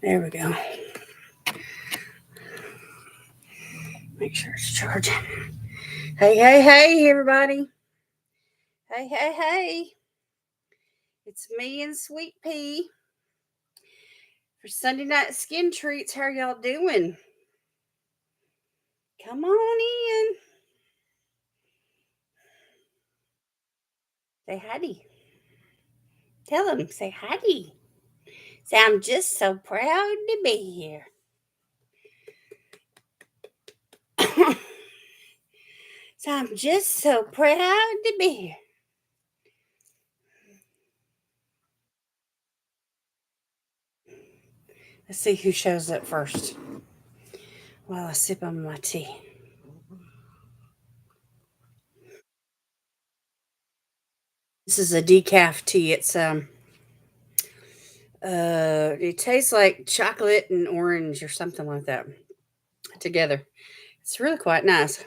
There we go. Make sure it's charging. Hey, hey, hey, everybody. Hey, hey, hey. It's me and Sweet Pea for Sunday night skin treats. How are y'all doing? Come on in. Say howdy. Tell them, say howdy. Say, I'm just so proud to be here. So I'm just so proud to be here. Let's see who shows up first while I sip on my tea. This is a decaf tea. It tastes like chocolate and orange or something like that together. It's really quite nice.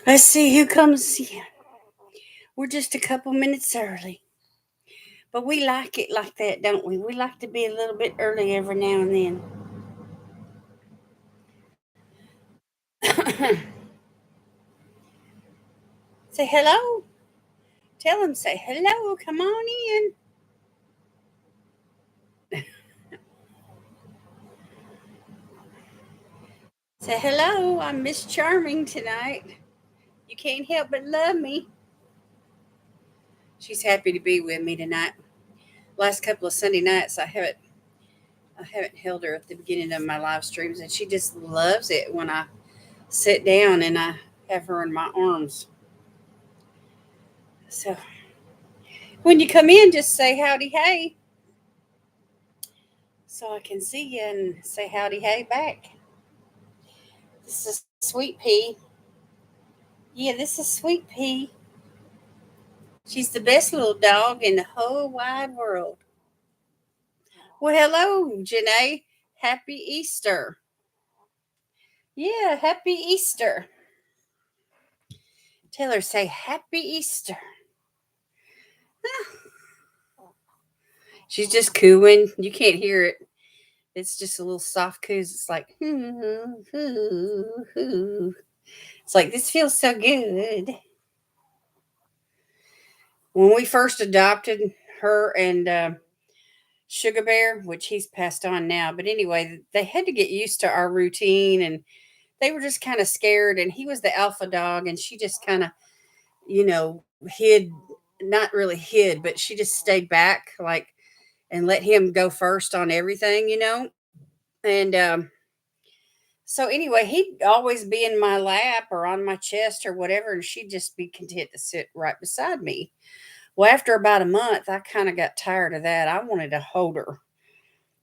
Let's see who comes in. We're just a couple minutes early. But we like it like that, don't we? We like to be a little bit early every now and then. Say hello. Tell them, say hello. Come on in. Say hello. I'm Miss Charming tonight. You can't help but love me. She's happy to be with me tonight. Last couple of Sunday nights, I haven't held her at the beginning of my live streams, and she just loves it when I sit down and I have her in my arms. So when you come in, just say howdy hey, so I can see you and say howdy hey back. This is Sweet Pea. Yeah, this is Sweet Pea. She's the best little dog in the whole wide world. Well, hello, Janae. Happy Easter. Yeah, happy Easter. Tell her, say happy Easter. She's just cooing. You can't hear it. It's just a little soft coos. It's like, it's like, this feels so good. When we first adopted her and Sugar Bear, which he's passed on now, but anyway, they had to get used to our routine and they were just kind of scared. And he was the alpha dog, and she just kind of, hid, not really hid, but she just stayed back, like, and let him go first on everything. And so anyway, he'd always be in my lap or on my chest or whatever, and she'd just be content to sit right beside me. Well, after about a month, I kind of got tired of that. I wanted to hold her,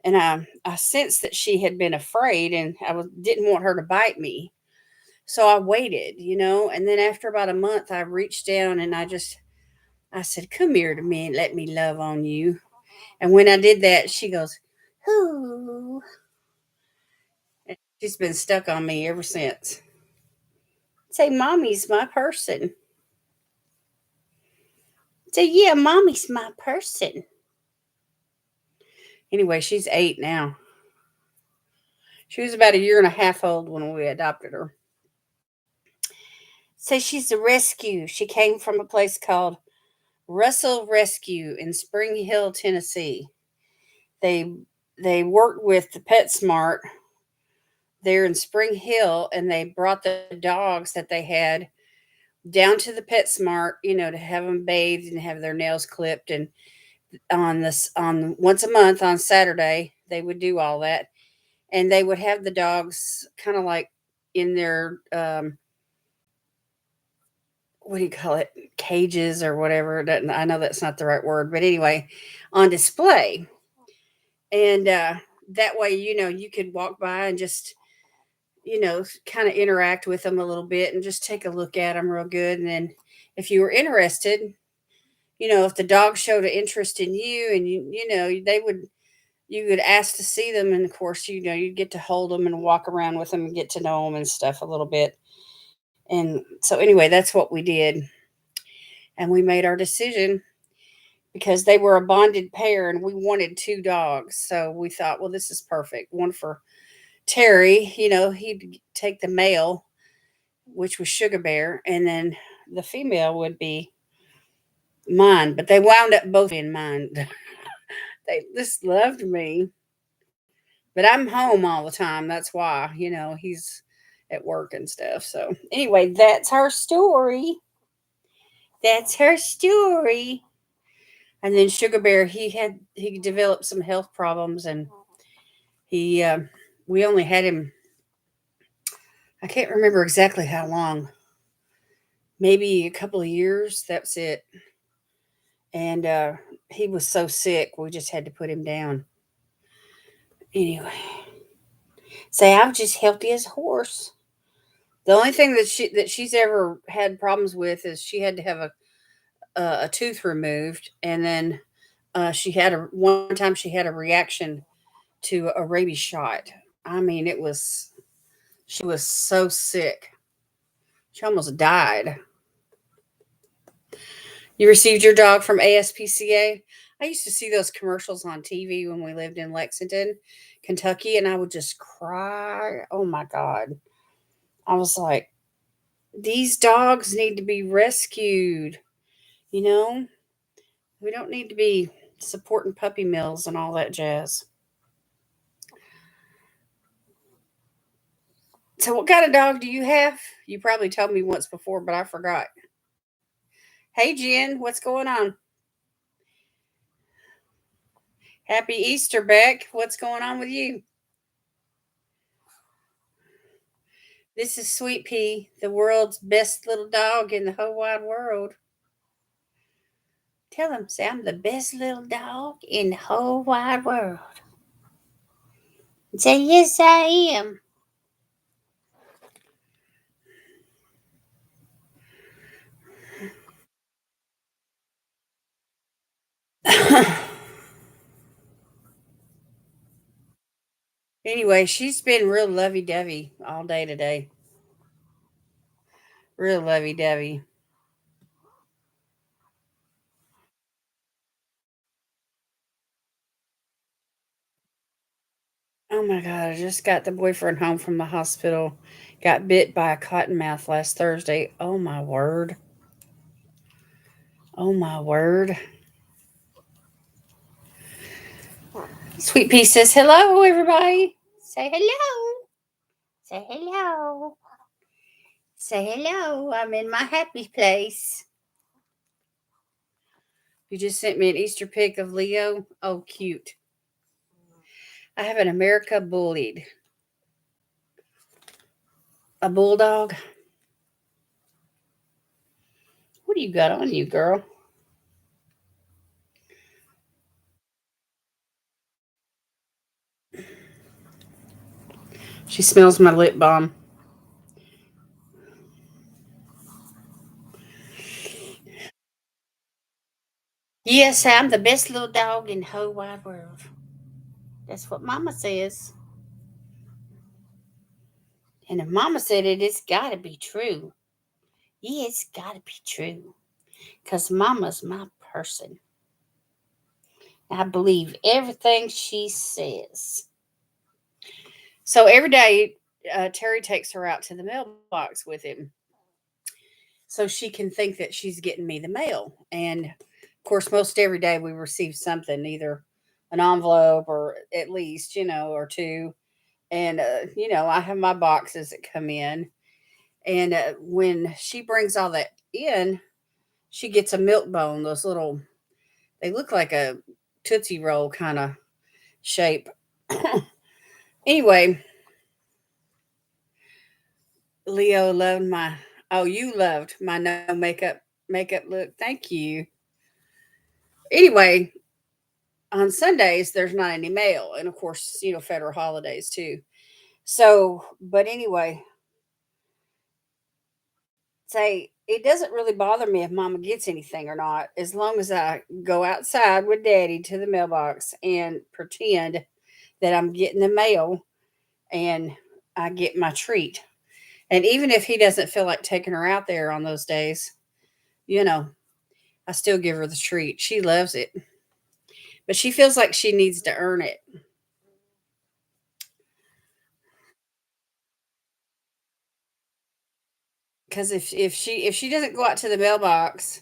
and I sensed that she had been afraid, and didn't want her to bite me. So I waited. And then after about a month, I reached down and I said, "Come here to me and let me love on you." And when I did that, she goes, "Ooh." And she's been stuck on me ever since. Say, "Mommy's my person." Say, "Yeah, Mommy's my person." Anyway, she's 8 now. She was about a year and a half old when we adopted her. Say, she's a rescue. She came from a place called Russell Rescue in Spring Hill, Tennessee. They they worked with the PetSmart there in Spring Hill, and they brought the dogs that they had down to the PetSmart, to have them bathed and have their nails clipped. And on once a month on Saturday, they would do all that, and they would have the dogs kind of like in their what do you call it, cages or whatever. I know that's not the right word, but anyway, on display. And that way, you could walk by and just kind of interact with them a little bit and just take a look at them real good. And then if you were interested, if the dog showed an interest in you, and you would ask to see them. And of course, you'd get to hold them and walk around with them and get to know them and stuff a little bit. And so anyway, that's what we did. And we made our decision because they were a bonded pair and we wanted two dogs. So we thought, well, this is perfect. One for Terry, he'd take the male, which was Sugar Bear, and then the female would be mine. But they wound up both being mine. They just loved me. But I'm home all the time. That's why, he's at work and stuff. So anyway, that's her story. That's her story. And then Sugar Bear, he developed some health problems, and he we only had him. I can't remember exactly how long. Maybe a couple of years. That's it. And he was so sick, we just had to put him down. Anyway, say I was just healthy as a horse. The only thing that she's ever had problems with is she had to have a tooth removed, and then she had a one time she had a reaction to a rabies shot. I mean, she was so sick. She almost died. You received your dog from ASPCA? I used to see those commercials on TV when we lived in Lexington, Kentucky, and I would just cry. Oh my God. I was like, these dogs need to be rescued. You know, we don't need to be supporting puppy mills and all that jazz. So, what kind of dog do you have? You probably told me once before, but I forgot. Hey, Jen, what's going on? Happy Easter, Beck. What's going on with you? This is Sweet Pea, the world's best little dog in the whole wide world. Tell him, say, I'm the best little dog in the whole wide world. Say, yes, I am. Anyway, she's been real lovey dovey all day today. Real lovey dovey. Oh my God, I just got the boyfriend home from the hospital. Got bit by a cottonmouth last Thursday. Oh my word. Oh my word. Sweet Pea says, hello, everybody. Say hello. Say hello. Say hello. I'm in my happy place. You just sent me an Easter pic of Leo. Oh, cute. I have an America bullied. A bulldog. What do you got on you, girl? She smells my lip balm. Yes, I'm the best little dog in the whole wide world. That's what Mama says. And if Mama said it, it's got to be true. Yeah, it's got to be true. Because Mama's my person. I believe everything she says. So every day, Terry takes her out to the mailbox with him so she can think that she's getting me the mail. And of course, most every day we receive something, either an envelope or at least, or two. And, I have my boxes that come in. And when she brings all that in, she gets a milk bone, those little, they look like a Tootsie Roll kind of shape. Anyway, Leo loved you loved my no makeup look. Thank you. Anyway, on Sundays, there's not any mail. And of course, federal holidays too. So, but anyway, say it doesn't really bother me if Mama gets anything or not, as long as I go outside with Daddy to the mailbox and pretend that I'm getting the mail and I get my treat. And even if he doesn't feel like taking her out there on those days, you know, I still give her the treat. She loves it, but she feels like she needs to earn it. Because if she doesn't go out to the mailbox,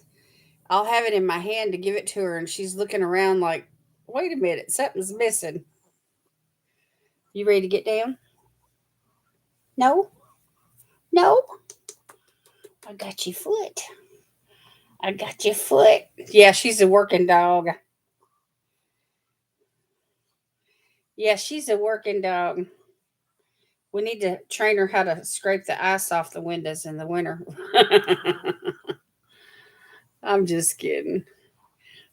I'll have it in my hand to give it to her, and she's looking around like, "Wait a minute, something's missing." You ready to get down? No, no. I got your foot. I got your foot. Yeah, she's a working dog. Yeah, she's a working dog. We need to train her how to scrape the ice off the windows in the winter. I'm just kidding.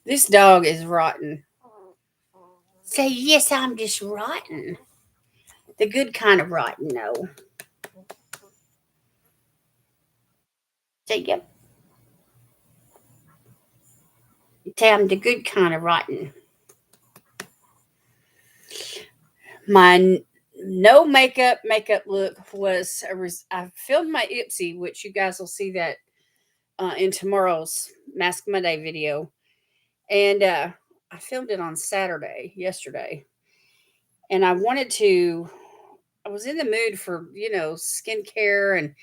This dog is rotten. Say, yes, I'm just rotten. The good kind of rotten, no. Say, yep. Say, I'm the good kind of rotten. My no makeup look was I filmed my Ipsy, which you guys will see that in tomorrow's Mask Monday video. And I filmed it on Saturday, yesterday. And I was in the mood for, skincare,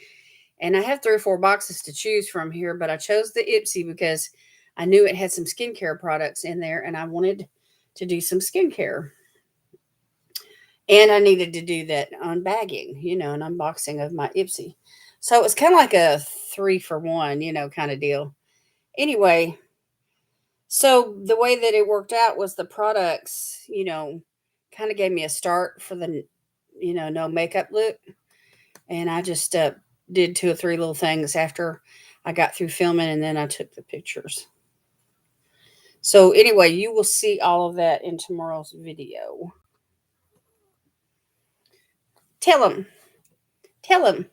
and I have 3 or 4 boxes to choose from here, but I chose the Ipsy because I knew it had some skincare products in there and I wanted to do some skincare. And I needed to do that unbagging, an unboxing of my Ipsy. So it was kind of like a 3 for 1, kind of deal. Anyway, so the way that it worked out was the products, kind of gave me a start for the, no makeup look. And I just did 2 or 3 little things after I got through filming, and then I took the pictures. So anyway, you will see all of that in tomorrow's video. Tell them, tell them,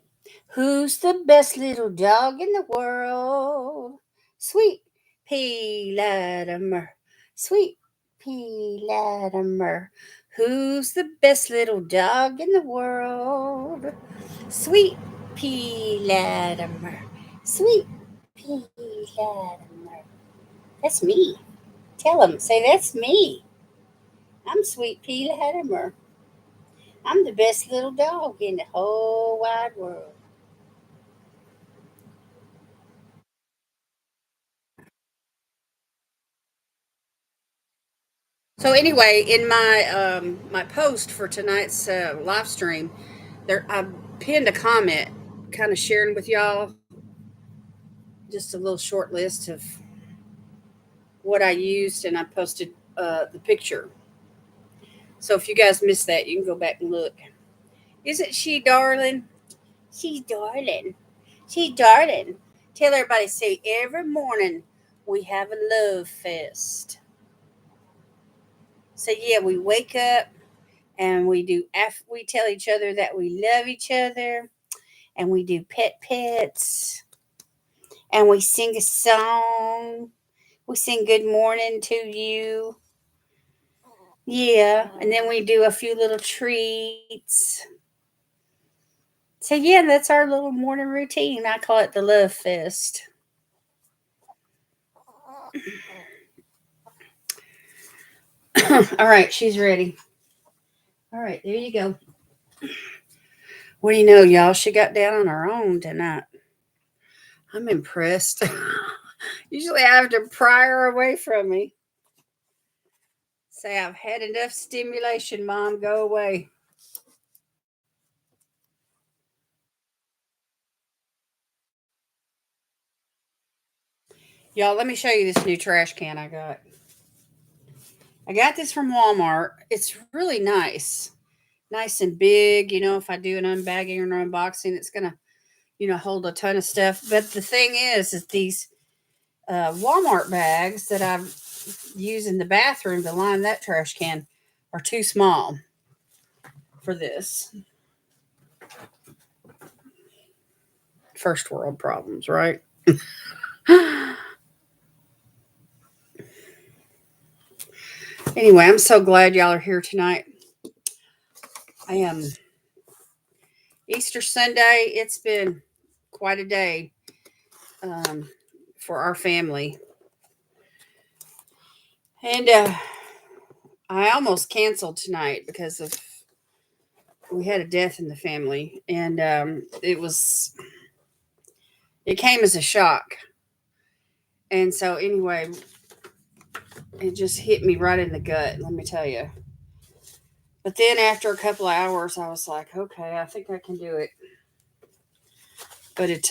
who's the best little dog in the world? Sweet Pea Latimer, Sweet Pea Latimer. Who's the best little dog in the world? Sweet Pea Latimer, Sweet Pea Latimer. That's me. Tell them, say that's me. I'm Sweet Pea Latimer. I'm the best little dog in the whole wide world. So anyway, in my post for tonight's live stream, there I pinned a comment, kind of sharing with y'all just a little short list of what I used, and I posted the picture. So if you guys missed that, you can go back and look. Isn't she darling? She's darling. She's darling. Tell everybody, say every morning we have a love fest. So yeah, we wake up and we tell each other that we love each other, and we do pets, and we sing a song. We sing good morning to you. Yeah, and then we do a few little treats. So yeah, that's our little morning routine. I call it the love fest. All right, she's ready. All right, there you go. What do you know, y'all? She got down on her own tonight. I'm impressed. Usually I have to pry her away from me. Say, I've had enough stimulation, Mom. Go away. Y'all, let me show you this new trash can I got. I got this from Walmart. It's really nice. Nice and big. If I do an unbagging or an unboxing, it's going to, hold a ton of stuff. But the thing is these Walmart bags that I've used in the bathroom to line that trash can are too small for this. First world problems, right? Anyway, I'm so glad y'all are here tonight. I am Easter Sunday. It's been quite a day for our family. And I almost canceled tonight because of we had a death in the family, and it came as a shock. And so anyway, it just hit me right in the gut. Let me tell you. But then after a couple of hours, I was like, okay, I think I can do it. But it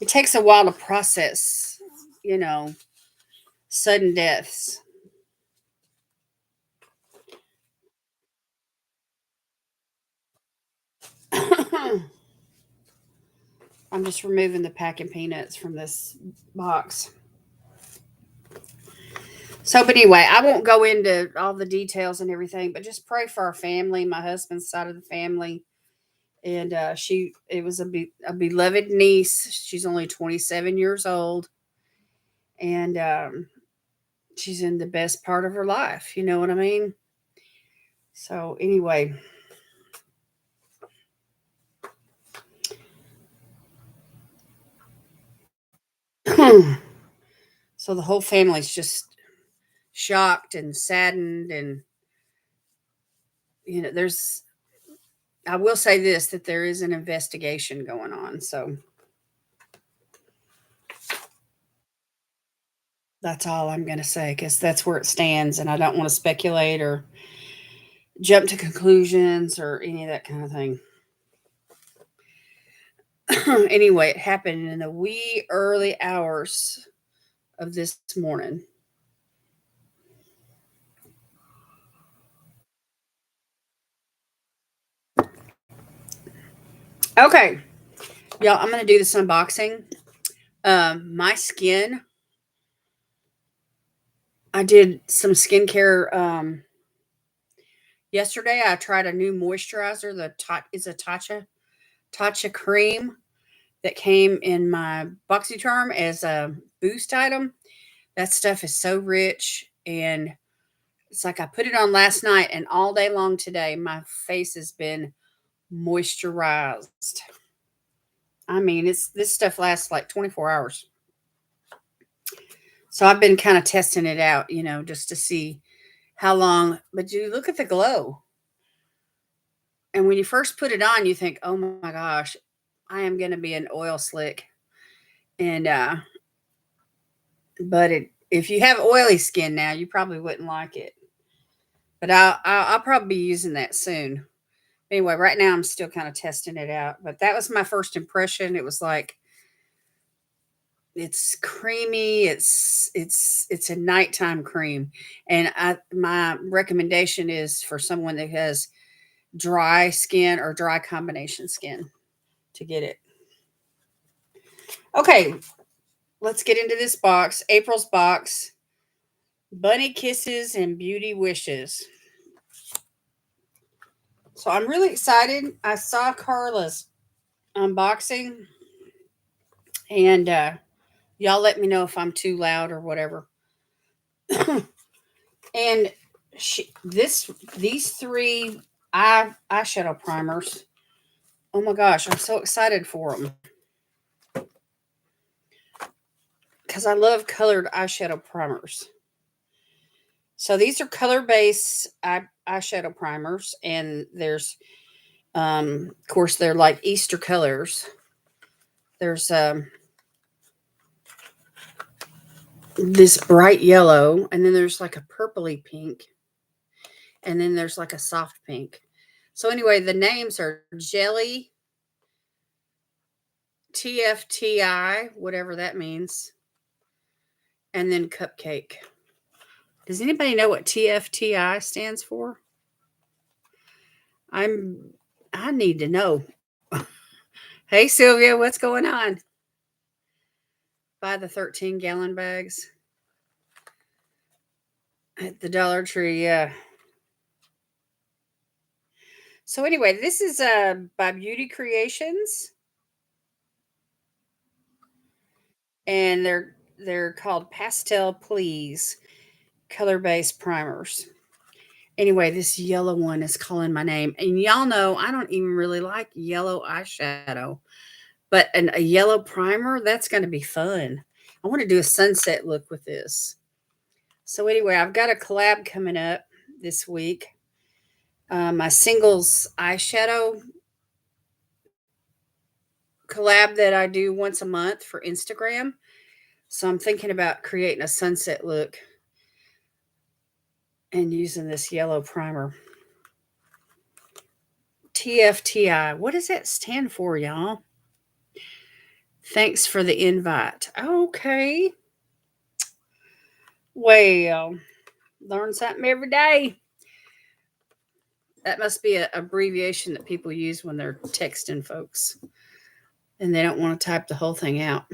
takes a while to process, you know, sudden deaths. I'm just removing the packing peanuts from this box. So, but anyway, I won't go into all the details and everything, but just pray for our family, my husband's side of the family. And it was a beloved niece. She's only 27 years old, and she's in the best part of her life. You know what I mean? So, anyway, so the whole family's just shocked and saddened. And, I will say this, that there is an investigation going on. So, that's all I'm going to say because that's where it stands. And I don't want to speculate or jump to conclusions or any of that kind of thing. Anyway, it happened in the wee early hours of this morning. Okay, y'all, I'm going to do this unboxing. My skin, I did some skincare. Yesterday, I tried a new moisturizer. It's a Tatcha cream that came in my BoxyCharm as a boost item. That stuff is so rich, and it's like I put it on last night, and all day long today, my face has been moisturized. I mean, it's this stuff lasts like 24 hours. So I've been kind of testing it out, just to see how long. But you look at the glow. And when you first put it on, you think, oh my gosh, I am going to be an oil slick. And, but if you have oily skin now, you probably wouldn't like it. But I'll probably be using that soon. Anyway, right now I'm still kind of testing it out. But that was my first impression. It was like, it's creamy. It's a nighttime cream, and my recommendation is for someone that has dry skin or dry combination skin to get it. Okay, let's get into this box. April's box: bunny kisses and beauty wishes. So I'm really excited. I saw Carla's unboxing, and y'all let me know if I'm too loud or whatever. And these three eyeshadow primers. Oh my gosh, I'm so excited for them because I love colored eyeshadow primers. So these are color based eyeshadow primers, and there's, of course, they're like Easter colors. There's this bright yellow, and then there's like a purpley pink, and then there's like a soft pink. So anyway, the names are Jelly, TFTI, whatever that means, and then Cupcake. Does anybody know what TFTI stands for? I'm I need to know. Hey Sylvia, what's going on? Buy the 13-gallon bags at the Dollar Tree, yeah. So anyway, this is by Beauty Creations, and they're called Pastel Please color-based primers. Anyway, this yellow one is calling my name. And y'all know I don't even really like yellow eyeshadow, but a yellow primer, that's going to be fun. I want to do a sunset look with this. So anyway, I've got a collab coming up this week. My singles eyeshadow collab that I do once a month for Instagram. So I'm thinking about creating a sunset look and using this yellow primer. TFTI. What does that stand for, y'all? Thanks for the invite. Okay. Well, learn something every day. That must be an abbreviation that people use when they're texting folks and they don't want to type the whole thing out.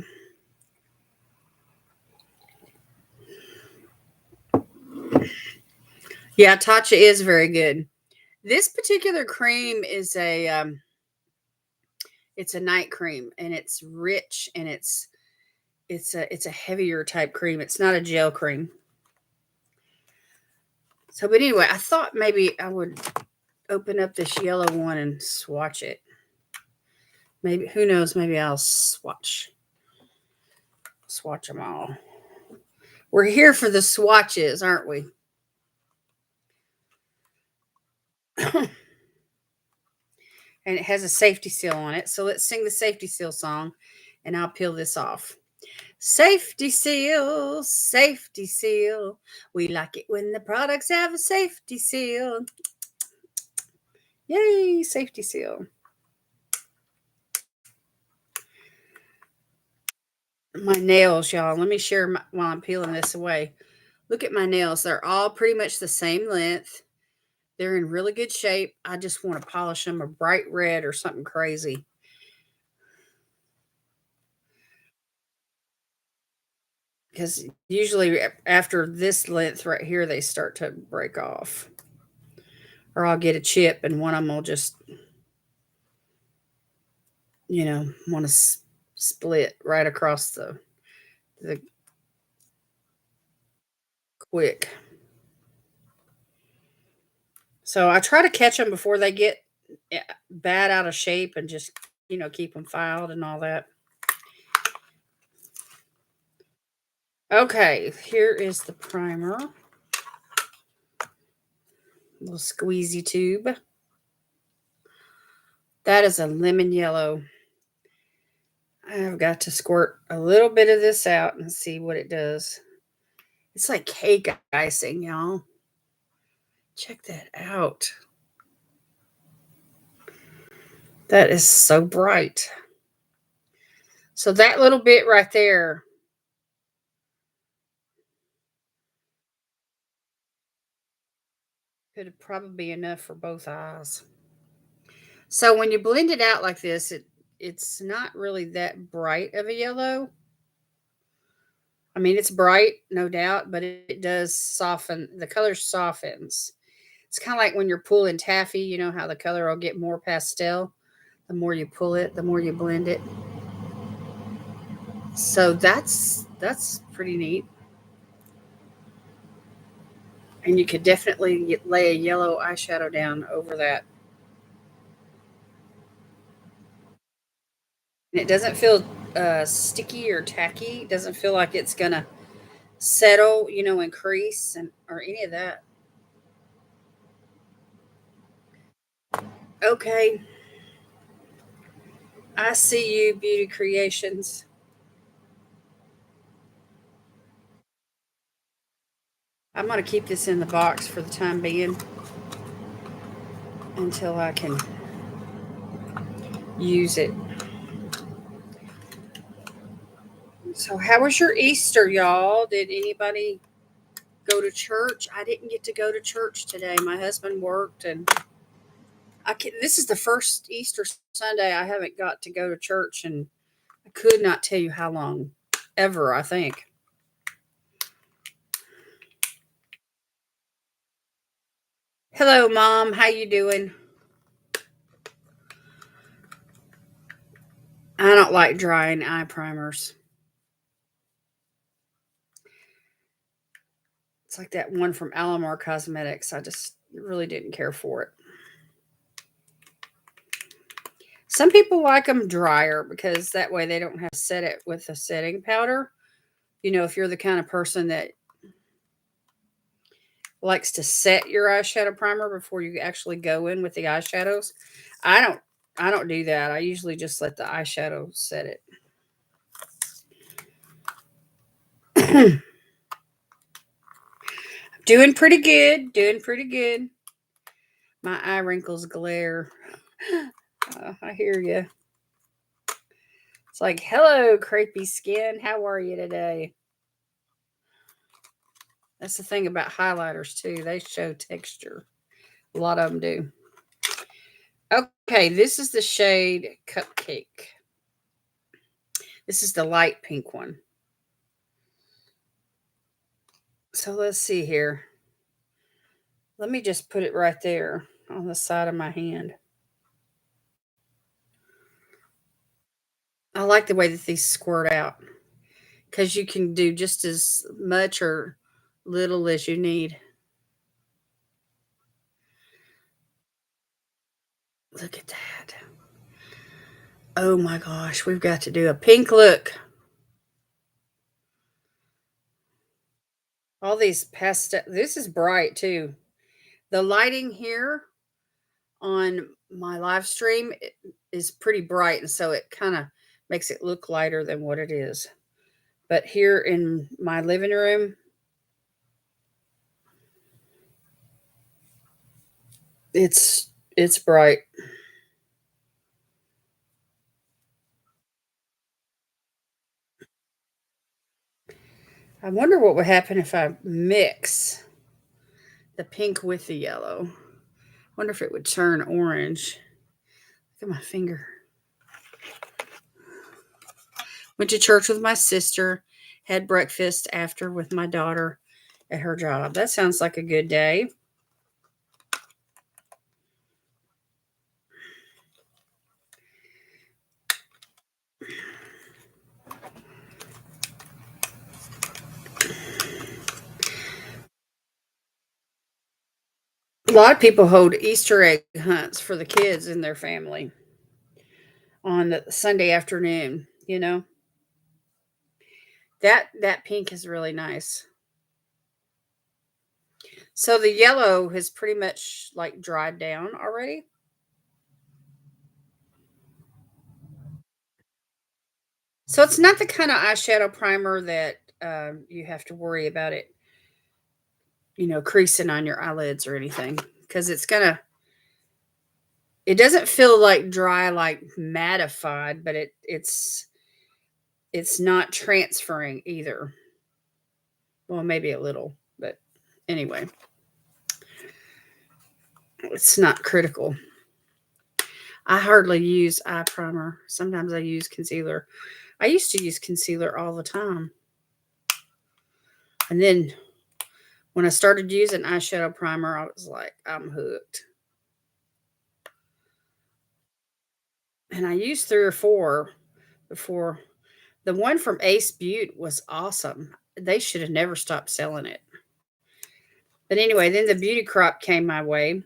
Yeah, Tatcha is very good. This particular cream is it's a night cream, and it's rich, and it's a heavier type cream. It's not a gel cream. So, but anyway, I thought maybe I would open up this yellow one and swatch it. Maybe, who knows, maybe I'll swatch them all. We're here for the swatches, aren't we? And it has a safety seal on it. So let's sing the safety seal song, and I'll peel this off. Safety seal, safety seal. We like it when the products have a safety seal. Yay, safety seal. My nails, y'all. Let me share while I'm peeling this away. Look at my nails. They're all pretty much the same length. They're in really good shape. I just want to polish them a bright red or something crazy. Because usually after this length right here, they start to break off. Or I'll get a chip and one of them will just, want to split right across the quick. So I try to catch them before they get bad out of shape and just, keep them filed and all that. Okay, here is the primer. Little squeezy tube. That is a lemon yellow. I've got to squirt a little bit of this out and see what it does. It's like cake icing, y'all. Check that out. That is so bright. So that little bit right there could probably be enough for both eyes. So when you blend it out like this, it's not really that bright of a yellow. I mean, it's bright, no doubt, but it does soften. The color softens. It's kind of like when you're pulling taffy, you know how the color will get more pastel. The more you pull it, the more you blend it. So that's pretty neat. And you could definitely lay a yellow eyeshadow down over that. And it doesn't feel sticky or tacky. It doesn't feel like it's gonna settle, and crease and or any of that. Okay, I see you, Beauty Creations. I'm gonna keep this in the box for the time being until I can use it. So, how was your Easter, y'all? Did anybody go to church? I didn't get to go to church today. My husband worked, and this is the first Easter Sunday I haven't got to go to church, and I could not tell you how long, ever. I think. Hello, Mom. How you doing? I don't like drying eye primers. It's like that one from Alamar Cosmetics. I just really didn't care for it. Some people like them drier because that way they don't have to set it with a setting powder. If you're the kind of person that likes to set your eyeshadow primer before you actually go in with the eyeshadows. I don't I don't do that. I usually just let the eyeshadow set it. Doing pretty good. Doing pretty good. My eye wrinkles glare. I hear you. It's like, hello, crepey skin. How are you today? That's the thing about highlighters, too. They show texture. A lot of them do. Okay, this is the shade Cupcake. This is the light pink one. So let's see here. Let me just put it right there on the side of my hand. I like the way that these squirt out because you can do just as much or little as you need. Look at that. Oh my gosh, we've got to do a pink look. All these pastel, this is bright too. The lighting here on my live stream is pretty bright, and so it kind of makes it look lighter than what it is. But here in my living room, it's bright. I wonder what would happen if I mix the pink with the yellow. Wonder if it would turn orange. Look at my finger. Went to church with my sister, had breakfast after with my daughter at her job. That sounds like a good day. A lot of people hold Easter egg hunts for the kids in their family on the Sunday afternoon, That pink is really nice. So the yellow has pretty much like dried down already. So it's not the kind of eyeshadow primer that you have to worry about it, creasing on your eyelids or anything, because it doesn't feel like dry, like mattified, but it's not transferring either. Well, maybe a little, but anyway, it's not critical. I hardly use eye primer. Sometimes I use concealer. I used to use concealer all the time. And then when I started using eyeshadow primer, I was like, I'm hooked. And I used 3 or 4 before. The one from Ace Beauty was awesome. They should have never stopped selling it. But anyway, then the beauty crop came my way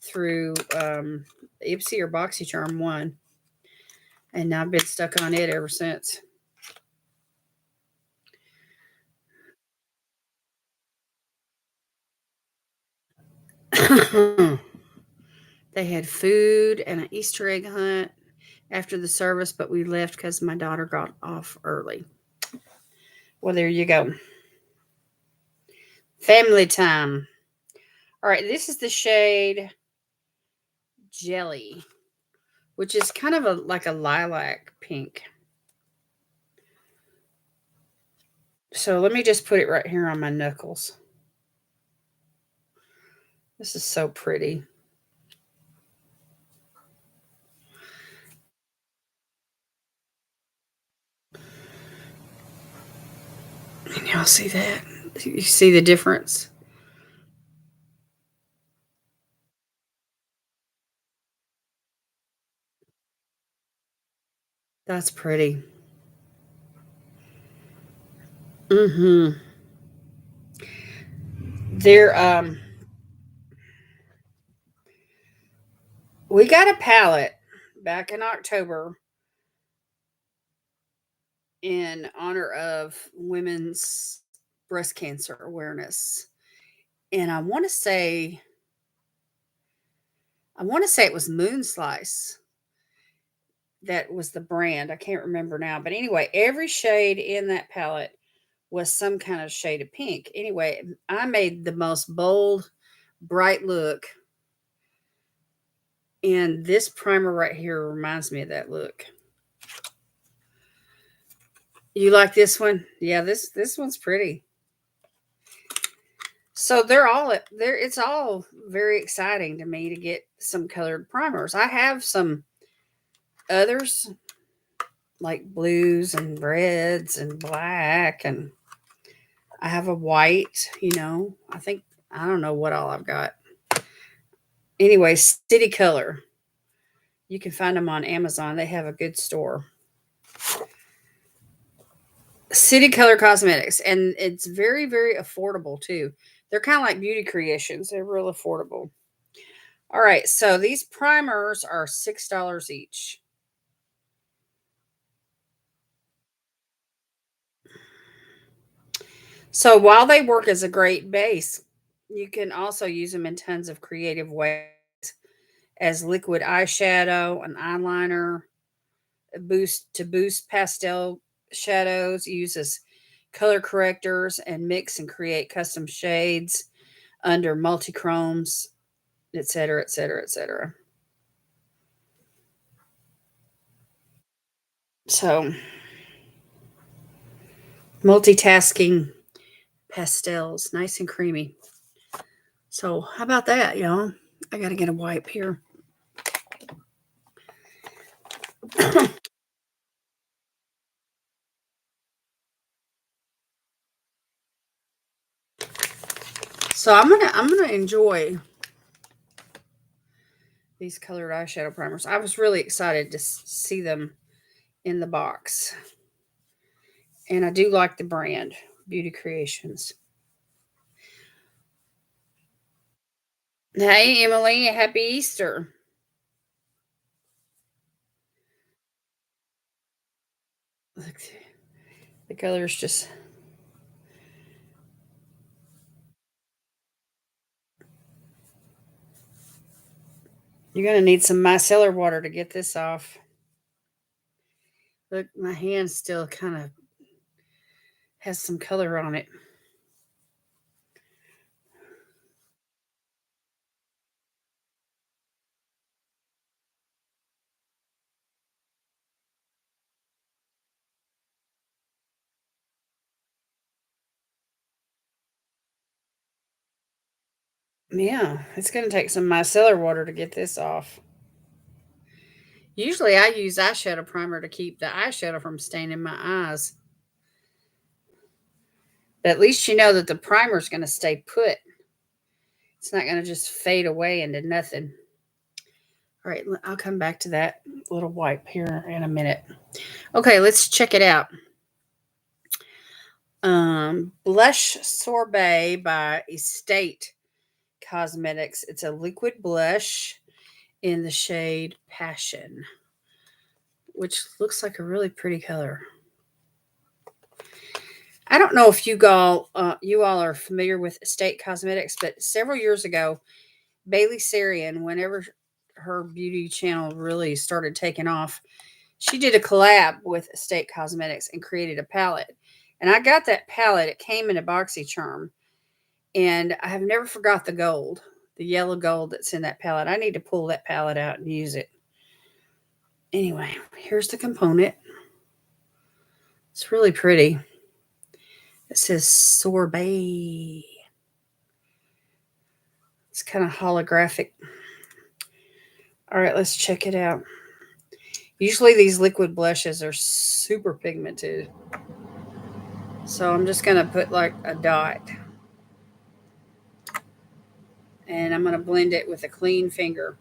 through Ipsy or BoxyCharm one. And I've been stuck on it ever since. They had food and an Easter egg hunt after the service, but we left because my daughter got off early. Well, there you go. Family time. All right, this is the shade Jelly, which is kind of like a lilac pink. So let me just put it right here on my knuckles. This is so pretty. Can y'all see that? You see the difference? That's pretty. Mm-hmm. There, we got a palette back in October in honor of women's breast cancer awareness. And I want to say it was Moon Slice that was the brand. I can't remember now. But anyway, every shade in that palette was some kind of shade of pink. Anyway, I made the most bold, bright look. And this primer right here reminds me of that look. You like this one? Yeah, this one's pretty. So it's all very exciting to me to get some colored primers. I have some others like blues and reds and black, and I have a white, I don't know what all I've got. Anyway, City Color. You can find them on Amazon. They have a good store. City Color Cosmetics, and it's very, very affordable too. They're kind of like beauty creations. They're real affordable. All right, so these primers are $6 each. So while they work as a great base, you can also use them in tons of creative ways as liquid eyeshadow, an eyeliner, a boost pastel shadows, uses color correctors and mix and create custom shades under multi-chromes, etc., etc., etc. So, multitasking pastels, nice and creamy. So, how about that, y'all? I got to get a wipe here. So, I'm gonna enjoy these colored eyeshadow primers. I was really excited to see them in the box, and I do like the brand Beauty Creations. Hey, Emily, happy Easter. Look, the colors just. You're going to need some micellar water to get this off. Look, my hand still kind of has some color on it. Yeah, it's going to take some micellar water to get this off. Usually I use eyeshadow primer to keep the eyeshadow from staining my eyes. But at least you know that the primer is going to stay put. It's not going to just fade away into nothing. All right, I'll come back to that little wipe here in a minute. Okay, let's check it out. Blush Sorbet by Estate Cosmetics. It's a liquid blush in the shade Passion, which looks like a really pretty color. I don't know if you all are familiar with Estate Cosmetics, but several years ago, Bailey Sarian, whenever her beauty channel really started taking off, she did a collab with Estate Cosmetics and created a palette. And I got that palette. It came in a boxy charm, and I have never forgot the yellow gold that's in that palette. I need to pull that palette out and use it. Anyway, here's the component. It's really pretty. It says sorbet. It's kind of holographic. All right, let's check it out. Usually these liquid blushes are super pigmented. So I'm just going to put like a dot. And I'm going to blend it with a clean finger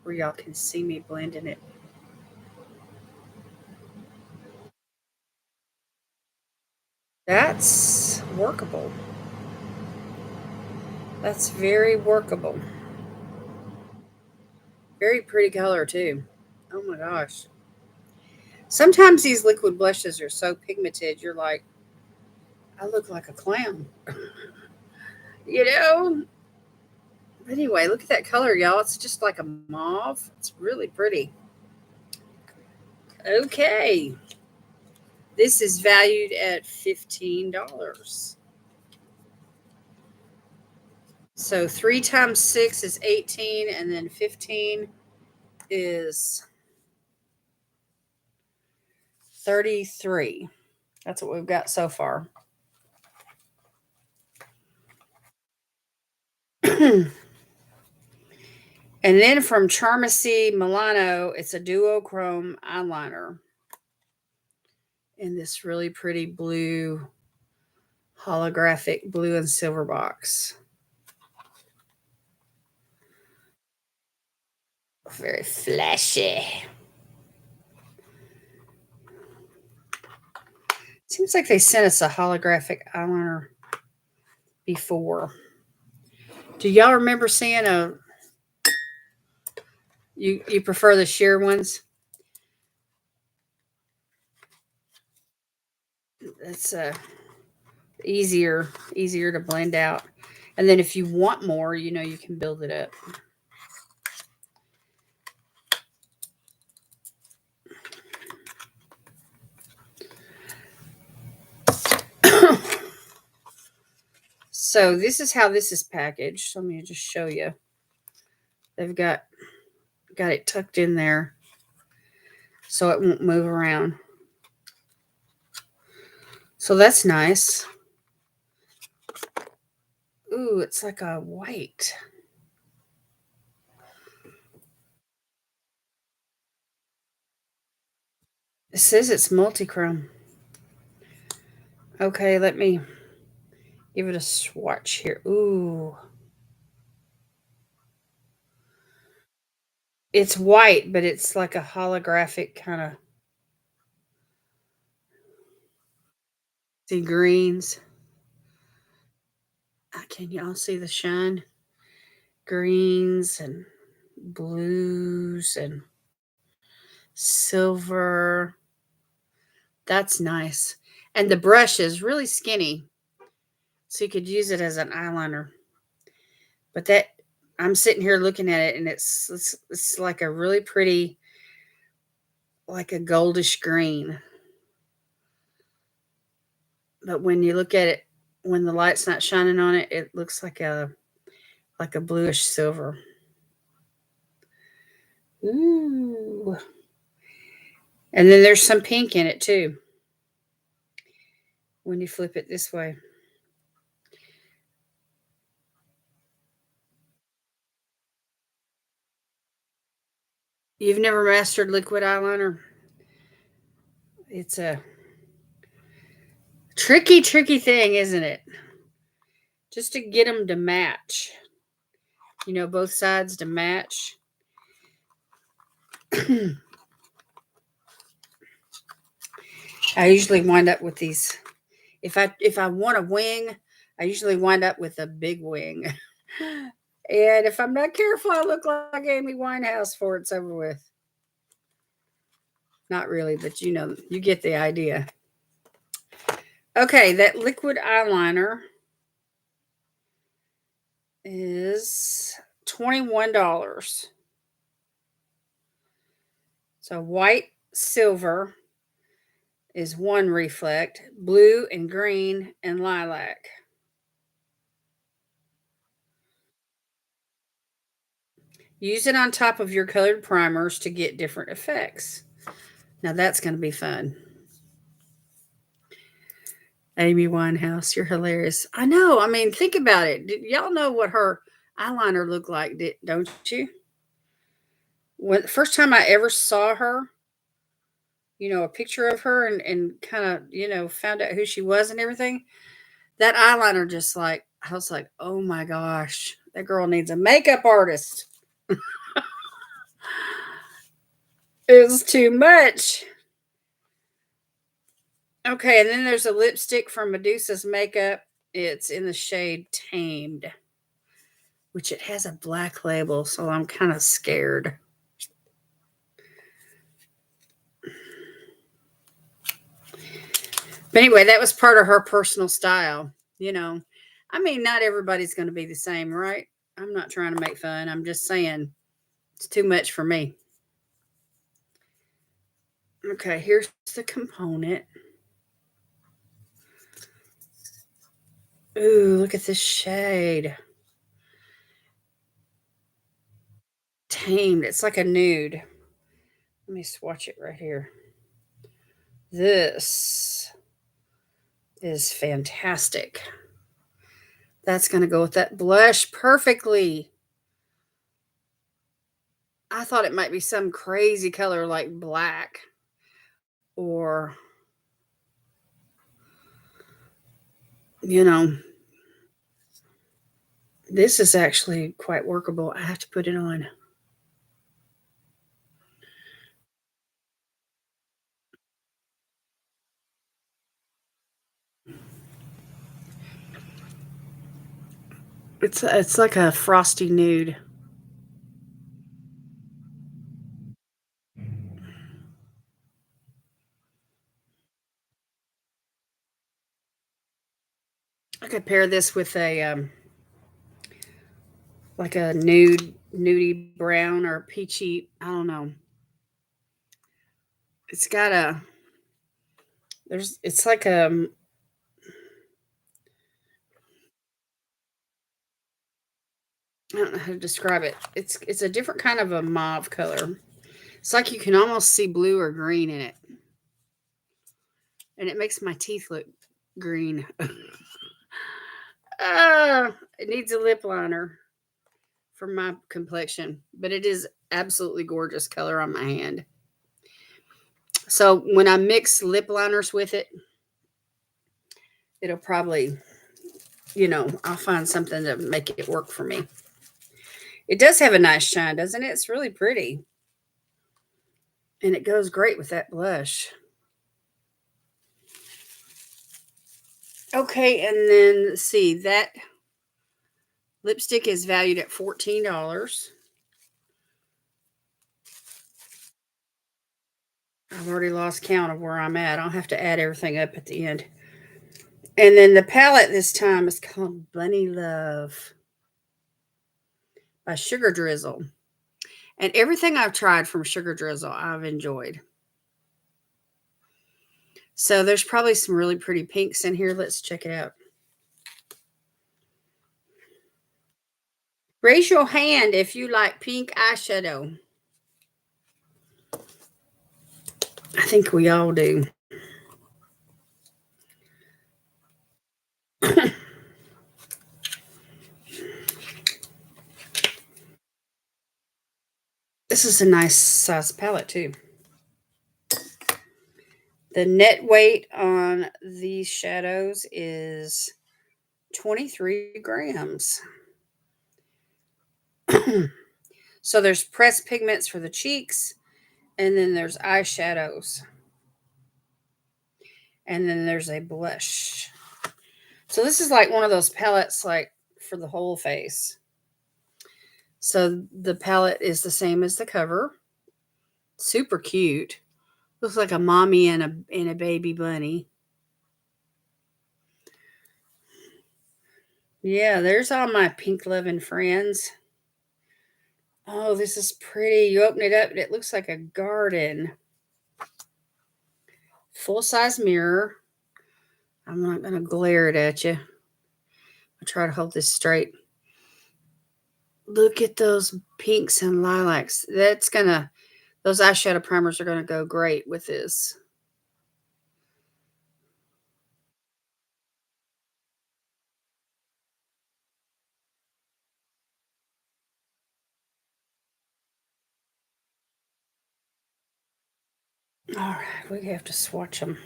where y'all can see me blending it. That's workable. That's very workable. Very pretty color too. Oh my gosh. Sometimes these liquid blushes are so pigmented, you're like, I look like a clown, you know? But anyway, look at that color, y'all. It's just like a mauve. It's really pretty. Okay. This is valued at $15. So 3 times 6 is 18, and then 15 is 33. That's what we've got so far. And then from Charmacy Milano, it's a duochrome eyeliner in this really pretty blue, holographic blue and silver box. Very flashy. Seems like they sent us a holographic eyeliner before. Do y'all remember seeing a? You prefer the sheer ones? It's easier to blend out. And then if you want more, you can build it up. So this is how this is packaged. Let me just show you. They've got it tucked in there so it won't move around. So that's nice. Ooh, it's like a white. It says it's multichrome. Okay, let me give it a swatch here. Ooh. It's white, but it's like a holographic kind of. See greens. Can y'all see the shine? Greens and blues and silver. That's nice. And the brush is really skinny, so you could use it as an eyeliner. But that I'm sitting here looking at it, and it's like a really pretty, like a goldish green. But when you look at it, when the light's not shining on it, it looks like a bluish silver. Ooh. And then there's some pink in it too. When you flip it this way. You've never mastered liquid eyeliner? It's a tricky thing, isn't it? Just to get them to match. Both sides to match. I usually wind up with these. If I want a wing, I usually wind up with a big wing. And if I'm not careful, I look like Amy Winehouse before it's over with. Not really, but you get the idea. Okay, that liquid eyeliner is $21. So white, silver is one reflect, blue and green and lilac. Use it on top of your colored primers to get different effects. Now that's going to be fun. Amy Winehouse, you're hilarious. I know. I mean, think about it. Y'all know what her eyeliner looked like, don't you? When the first time I ever saw her, a picture of her and kind of, found out who she was and everything, that eyeliner just like, I was like, oh my gosh, that girl needs a makeup artist. It was too much. Okay, and then there's a lipstick from Medusa's Makeup. It's in the shade Tamed, which it has a black label, so I'm kind of scared. But anyway, that was part of her personal style. You know, I mean, not everybody's going to be the same, right? I'm not trying to make fun. I'm just saying it's too much for me. Okay, here's the component. Ooh, look at this shade. Tamed. It's like a nude. Let me swatch it right here. This is fantastic. That's going to go with that blush perfectly. I thought it might be some crazy color like black or, you know, this is actually quite workable. I have to put it on. It's like a frosty nude. I could pair this with a like a nudie brown or peachy. I don't know. It's got a there's it's like I don't know how to describe it. It's a different kind of a mauve color. It's like you can almost see blue or green in it, and it makes my teeth look green. It needs a lip liner for my complexion, but it is absolutely gorgeous color on my hand. So when I mix lip liners with it, it'll probably, I'll find something to make it work for me. It does have a nice shine, doesn't it? It's really pretty. And it goes great with that blush. Okay, and then let's see, that lipstick is valued at $14. I've already lost count of where I'm at. I'll have to add everything up at the end. And then the palette this time is called Bunny Love by Sugar Drizzle. And everything I've tried from Sugar Drizzle, I've enjoyed. So there's probably some really pretty pinks in here. Let's check it out. Raise your hand if you like pink eyeshadow. I think we all do. This is a nice size palette too. The net weight on these shadows is 23 grams. So there's pressed pigments for the cheeks, and then there's eyeshadows, and then there's a blush. So this is like one of those palettes like for the whole face. So the palette is the same as the cover. Super cute. Looks like a mommy and a baby bunny. Yeah, there's all my pink loving friends. Oh, this is pretty. You open it up and it looks like a garden. Full size mirror. I'm not going to glare it at you. I'll try to hold this straight. Look at those pinks and lilacs. Those eyeshadow primers are going to go great with this. All right, we have to swatch them.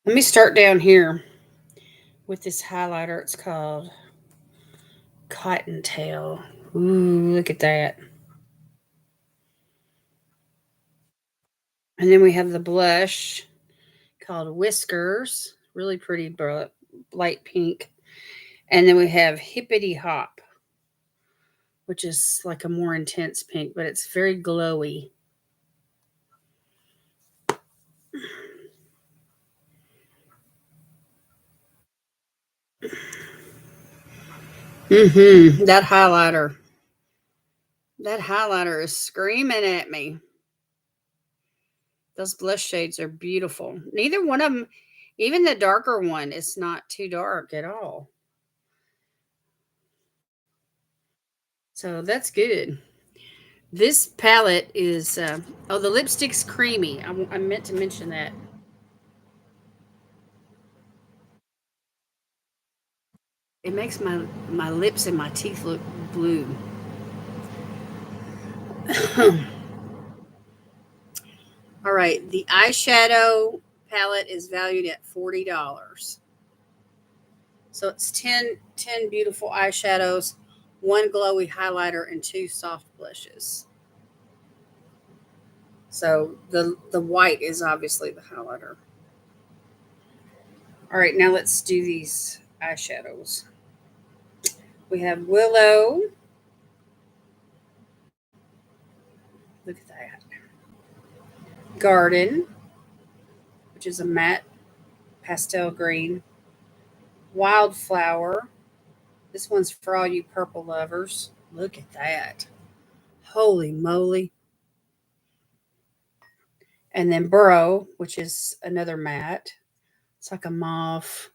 Let me start down here with this highlighter. It's called Cottontail. Ooh, look at that. And then we have the blush called Whiskers. Really pretty light pink. And then we have Hippity Hop, which is like a more intense pink, but it's very glowy. That highlighter. That highlighter is screaming at me. Those blush shades are beautiful. Neither one of them, even the darker one, is not too dark at all. So that's good. This palette is, oh, the lipstick's creamy. I meant to mention that. It makes my lips and my teeth look blue. All right, the eyeshadow palette is valued at $40. So it's ten beautiful eyeshadows, one glowy highlighter, and two soft blushes. So the white is obviously the highlighter. All right, now let's do these eyeshadows. We have Willow. Look at that. Garden, which is a matte pastel green. Wildflower. This one's for all you purple lovers. Look at that. Holy moly. And then Burrow, which is another matte. It's like a mauve.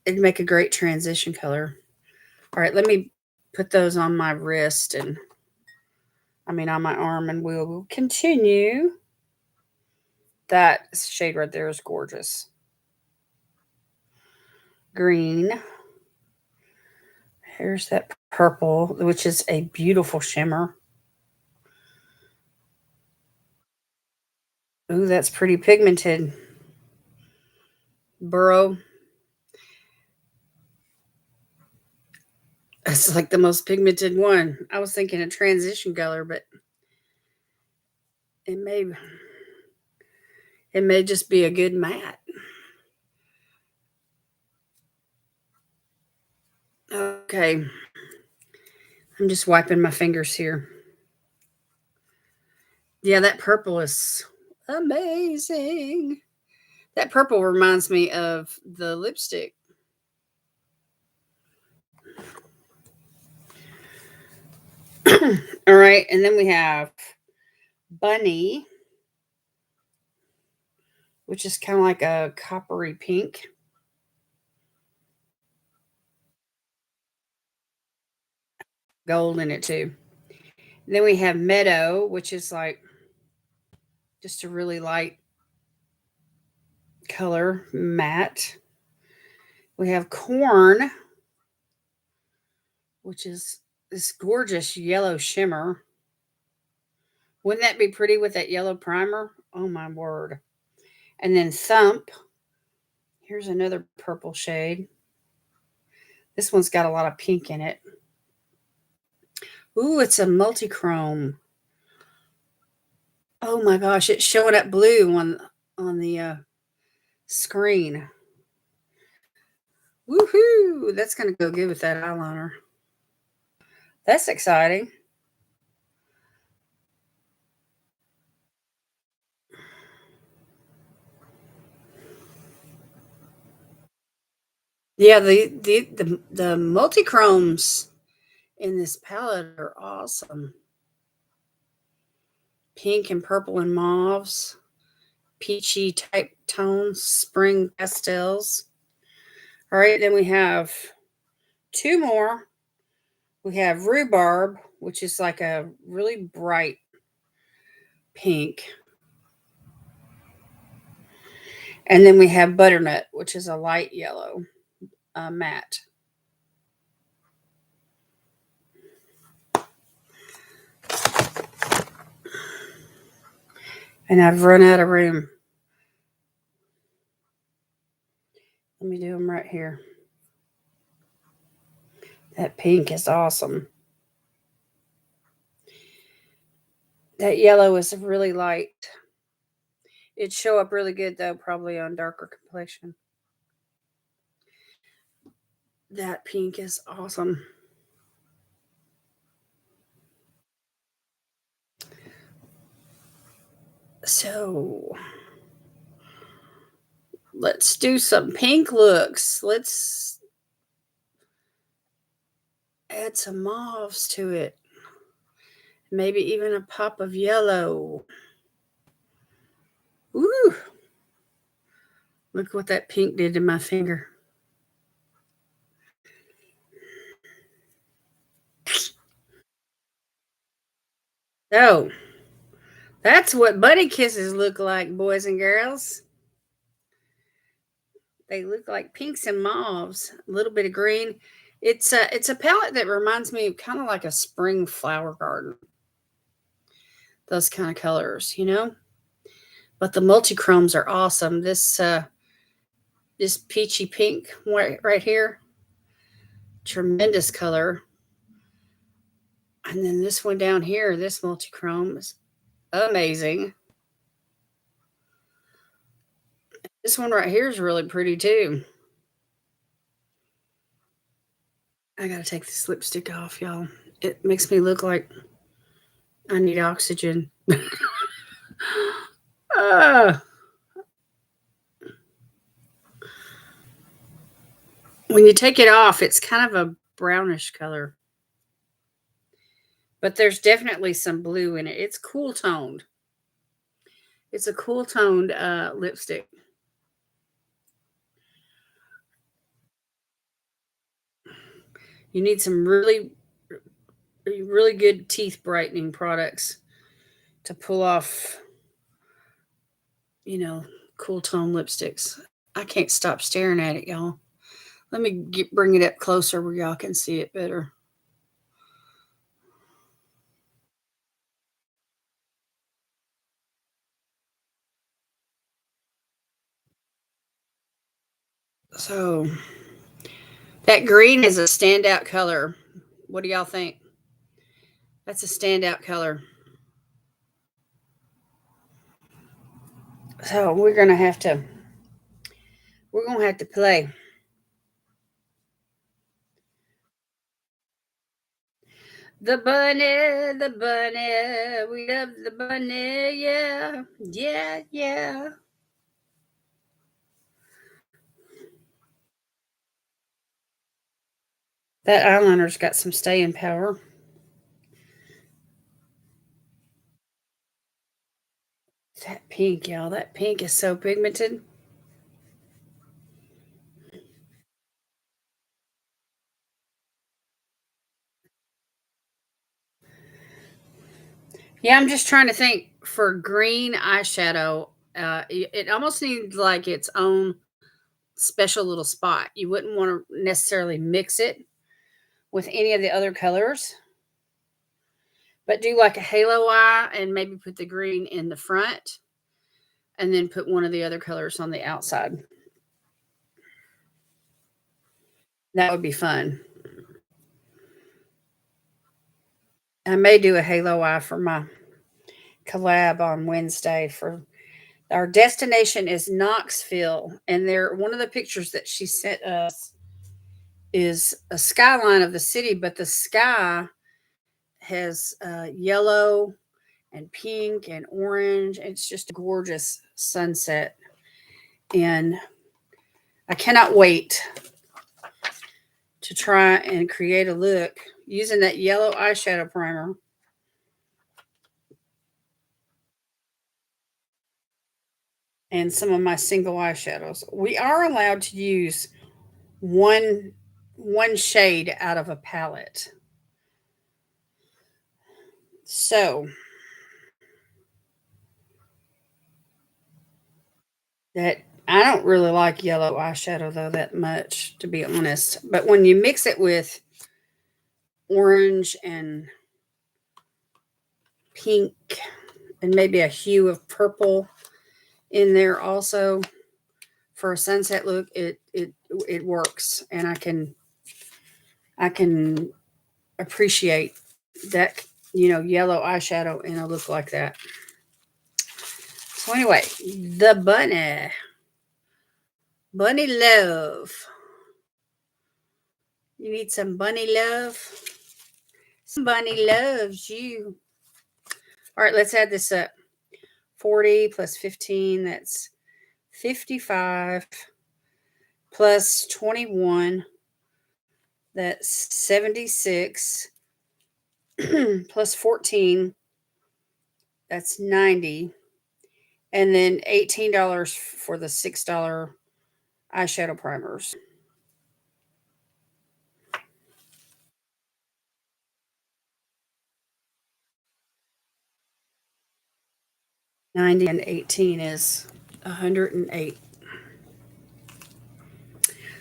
It'd make a great transition color. All right, let me put those on my wrist and on my arm, and we'll continue. That shade right there is gorgeous. Green. Here's that purple, which is a beautiful shimmer. Ooh, that's pretty pigmented. Burrow. It's like the most pigmented one. I was thinking a transition color, but it may it may just be a good matte. Okay. I'm just wiping my fingers here. Yeah, that purple is amazing. That purple reminds me of the lipstick. All right, and then we have Bunny, which is kind of like a coppery pink. Gold in it too. Then we have Meadow, which is like just a really light color, matte. We have Corn, which is this gorgeous yellow shimmer. Wouldn't that be pretty with that yellow primer? Oh my word. And then Thump. Here's another purple shade. This one's got a lot of pink in it. Ooh, it's a multi-chrome. Oh my gosh, it's showing up blue on the screen. Woohoo! That's gonna go good with that eyeliner. That's exciting. Yeah, the multi-chromes in this palette are awesome. Pink and purple and mauves, peachy type tones, spring pastels. All right, then we have two more. We have Rhubarb, which is like a really bright pink. And then we have Butternut, which is a light yellow, matte. And I've run out of room. Let me do them right here. That pink is awesome. That yellow is really light. It'd show up really good though, probably on darker complexion. That pink is awesome. So Let's do some pink looks. Let's add some mauves to it. Maybe even a pop of yellow. Ooh. Look what that pink did to my finger. Oh, that's what bunny kisses look like, boys and girls. They look like pinks and mauves, a little bit of green. It's a palette that reminds me of kind of like a spring flower garden. Those kind of colors, you know. But the multi-chromes are awesome. This peachy pink right here, tremendous color. And then this one down here, this multi-chrome is amazing. This one right here is really pretty too. I gotta take this lipstick off, y'all. It makes me look like I need oxygen. uh, when you take it off, it's kind of a brownish color. But there's definitely some blue in it. It's cool toned. It's a cool toned lipstick. You need some really good teeth brightening products to pull off, cool tone lipsticks. I can't stop staring at it, y'all. Let me bring it up closer where y'all can see it better. So that green is a standout color. What do y'all think? That's a standout color. So we're gonna have to play. The bunny, we love the bunny, yeah, yeah, yeah. That eyeliner's got some staying power. That pink, y'all, that pink is so pigmented. Yeah, I'm just trying to think for green eyeshadow. It almost needs like its own special little spot. You wouldn't want to necessarily mix it with any of the other colors, but do like a halo eye and maybe put the green in the front and then put one of the other colors on the outside. That would be fun. I may do a halo eye for my collab on Wednesday. For our destination is Knoxville, and there one of the pictures that she sent us is a skyline of the city, but the sky has yellow and pink and orange. It's just a gorgeous sunset, and I cannot wait to try and create a look using that yellow eyeshadow primer. And some of my single eyeshadows. We are allowed to use one one shade out of a palette. So that I don't really like yellow eyeshadow though that much, to be honest. But when you mix it with orange and pink and maybe a hue of purple in there also for a sunset look, it works, and I can appreciate that yellow eyeshadow in a look like that. So anyway, the bunny love. You need some bunny love. Somebody loves you. All right, let's add this up. 40 plus 15, that's 55 plus 21, that's 76, plus 14, that's 90, and then $18 for the $6 eyeshadow primers. 90 and 18 is 108.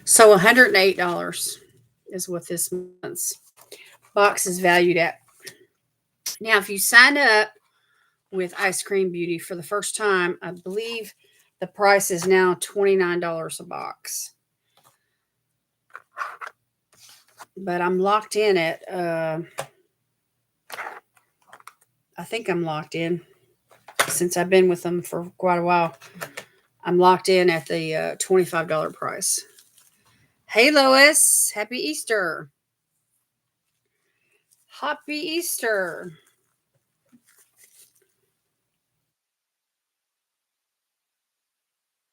So $108 is what this month's box is valued at. Now, if you sign up with Ice Cream Beauty for the first time, I believe the price is now $29 a box. But I'm locked in at, I think I'm locked in since I've been with them for quite a while. I'm locked in at the $25 price. Hey, Lois. Happy Easter. Happy Easter.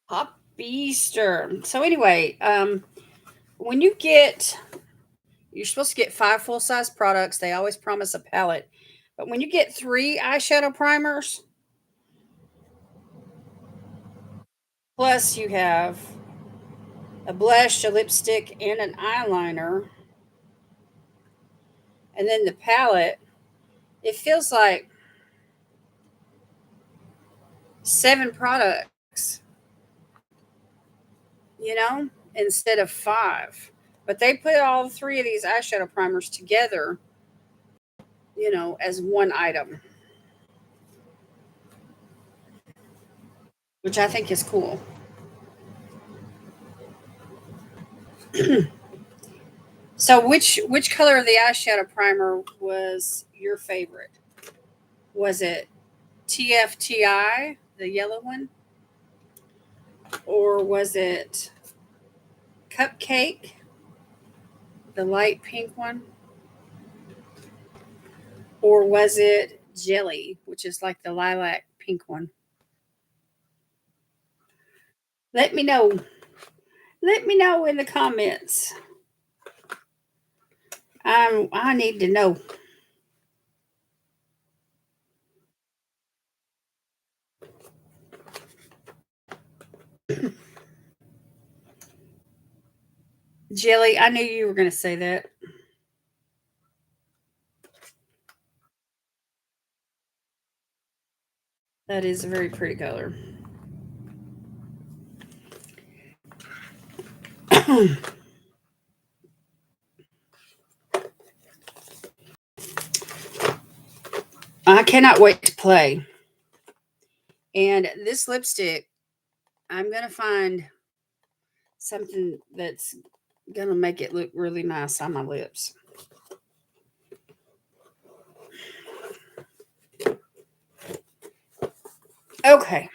Happy Easter. So anyway, when you're supposed to get 5 full-size products. They always promise a palette. But when you get 3 eyeshadow primers, plus you have a blush, a lipstick, and an eyeliner, and then the palette, it feels like 7 products, you know, instead of 5. But they put all 3 of these eyeshadow primers together, as one item, which I think is cool. So which color of the eyeshadow primer was your favorite? Was it TFTI, the yellow one? Or was it Cupcake, the light pink one? Or was it Jelly, which is like the lilac pink one? Let me know. Let me know in the comments. I need to know. Jelly, I knew you were going to say that. That is a very pretty color. I cannot wait to play. And this lipstick, I'm going to find something that's going to make it look really nice on my lips. Okay.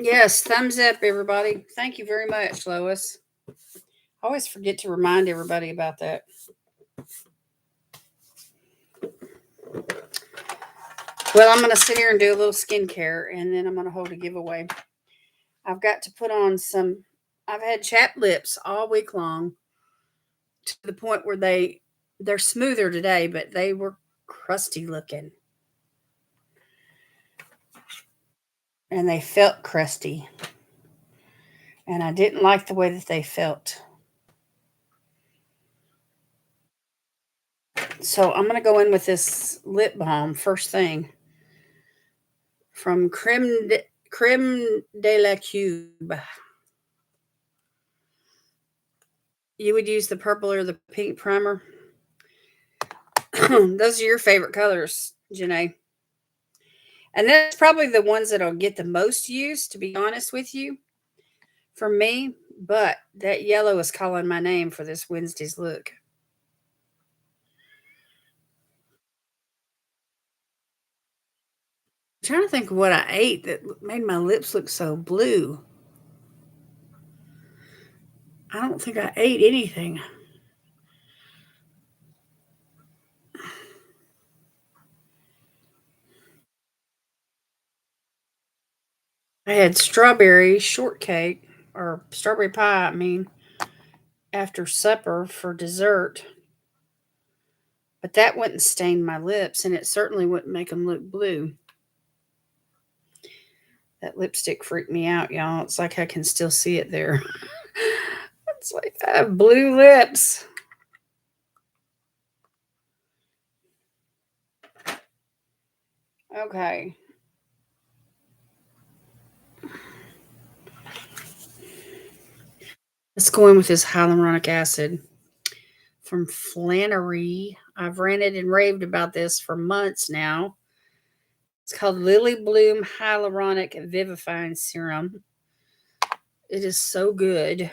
Yes, thumbs up, everybody. Thank you very much, Lois. I always forget to remind everybody about that. Well, I'm going to sit here and do a little skincare, and then I'm going to hold a giveaway. I've got to put on I've had chapped lips all week long to the point where they're smoother today, but they were crusty looking. And they felt crusty. And I didn't like the way that they felt. So I'm going to go in with this lip balm first thing from Creme de la Cube. You would use the purple or the pink primer. Those are your favorite colors, Janae. And that's probably the ones that'll get the most use, to be honest with you, for me. But that yellow is calling my name for this Wednesday's look. I'm trying to think of what I ate that made my lips look so blue. I don't think I ate anything. I had strawberry shortcake or strawberry pie, I mean, after supper for dessert. But that wouldn't stain my lips and it certainly wouldn't make them look blue. That lipstick freaked me out, y'all. It's like I can still see it there. It's like I have blue lips. Okay. Let's go in with this hyaluronic acid from Flannery. I've ranted and raved about this for months now. It's called Lily Bloom Hyaluronic Vivifying Serum. It is so good.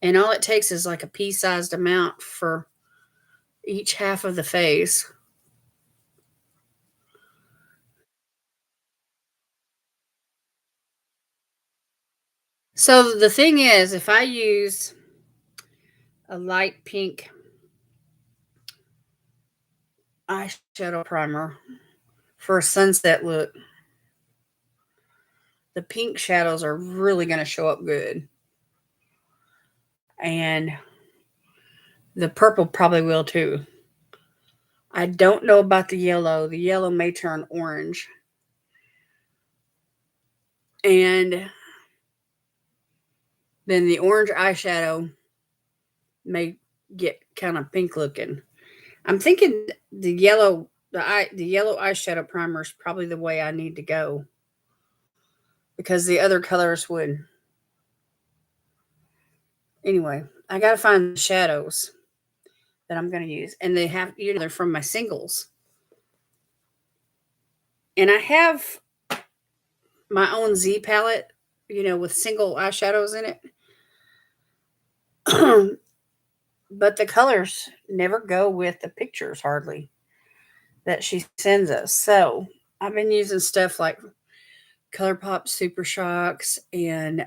And all it takes is like a pea-sized amount for each half of the face. So the thing is, if I use a light pink eyeshadow primer for a sunset look, the pink shadows are really going to show up good. And the purple probably will too. I don't know about the yellow. The yellow may turn orange. And then the orange eyeshadow may get kind of pink looking. I'm thinking the yellow eyeshadow primer is probably the way I need to go because the other colors would. Anyway, I got to find the shadows that I'm going to use, and they have they're from my singles, and I have my own Z palette, with single eyeshadows in it. But the colors never go with the pictures hardly that she sends us. So I've been using stuff like ColourPop Super Shocks and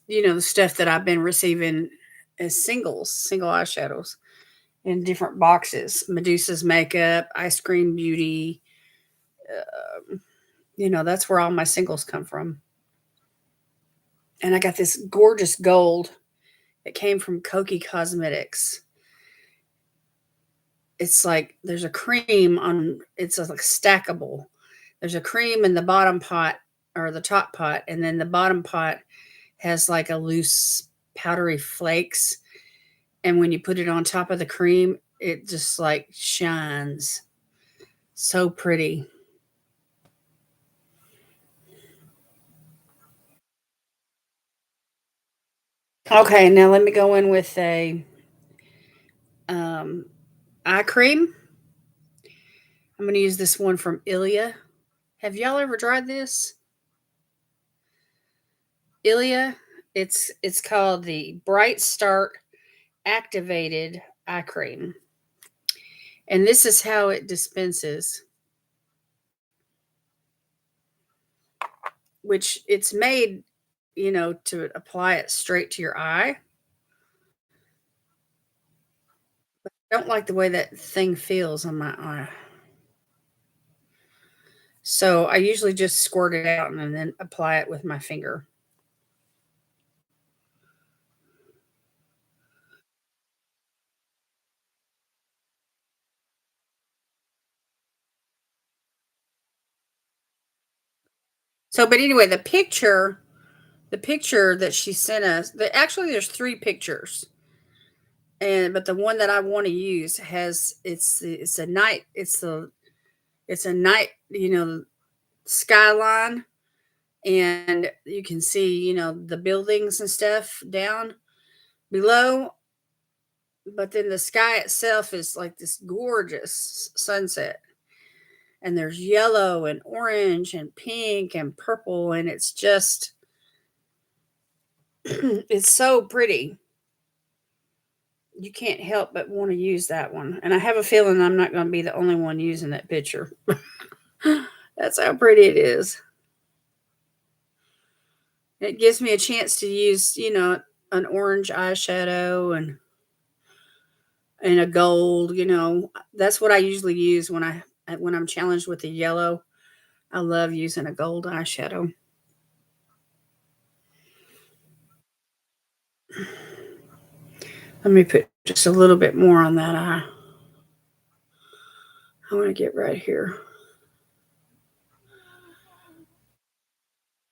the stuff that I've been receiving as single eyeshadows in different boxes. Medusa's Makeup, Ice Cream Beauty. That's where all my singles come from. And I got this gorgeous gold that came from Koki Cosmetics. It's like there's a cream on it's like stackable. There's a cream in the bottom pot or the top pot, and then the bottom pot has like a loose powdery flakes. And when you put it on top of the cream, it just like shines. So pretty. Okay, now let me go in with a um, eye cream. I'm going to use this one from Ilia. Have y'all ever tried this? Ilia. It's called the Bright Start Activated Eye Cream. And this is how it dispenses, which it's made, to apply it straight to your eye. I don't like the way that thing feels on my eye. So I usually just squirt it out and then apply it with my finger. So, but anyway, the picture that she sent us, actually there's three pictures. But the one that I want to use has it's a night it's a night, skyline, and you can see, the buildings and stuff down below, but then the sky itself is like this gorgeous sunset. And there's yellow and orange and pink and purple, and it's just it's so pretty. You can't help but want to use that one. And I have a feeling I'm not going to be the only one using that picture. That's how pretty it is. It gives me a chance to use, an orange eyeshadow and a gold, That's what I usually use when I'm challenged with the yellow. I love using a gold eyeshadow. Let me put just a little bit more on that eye. I want to get right here.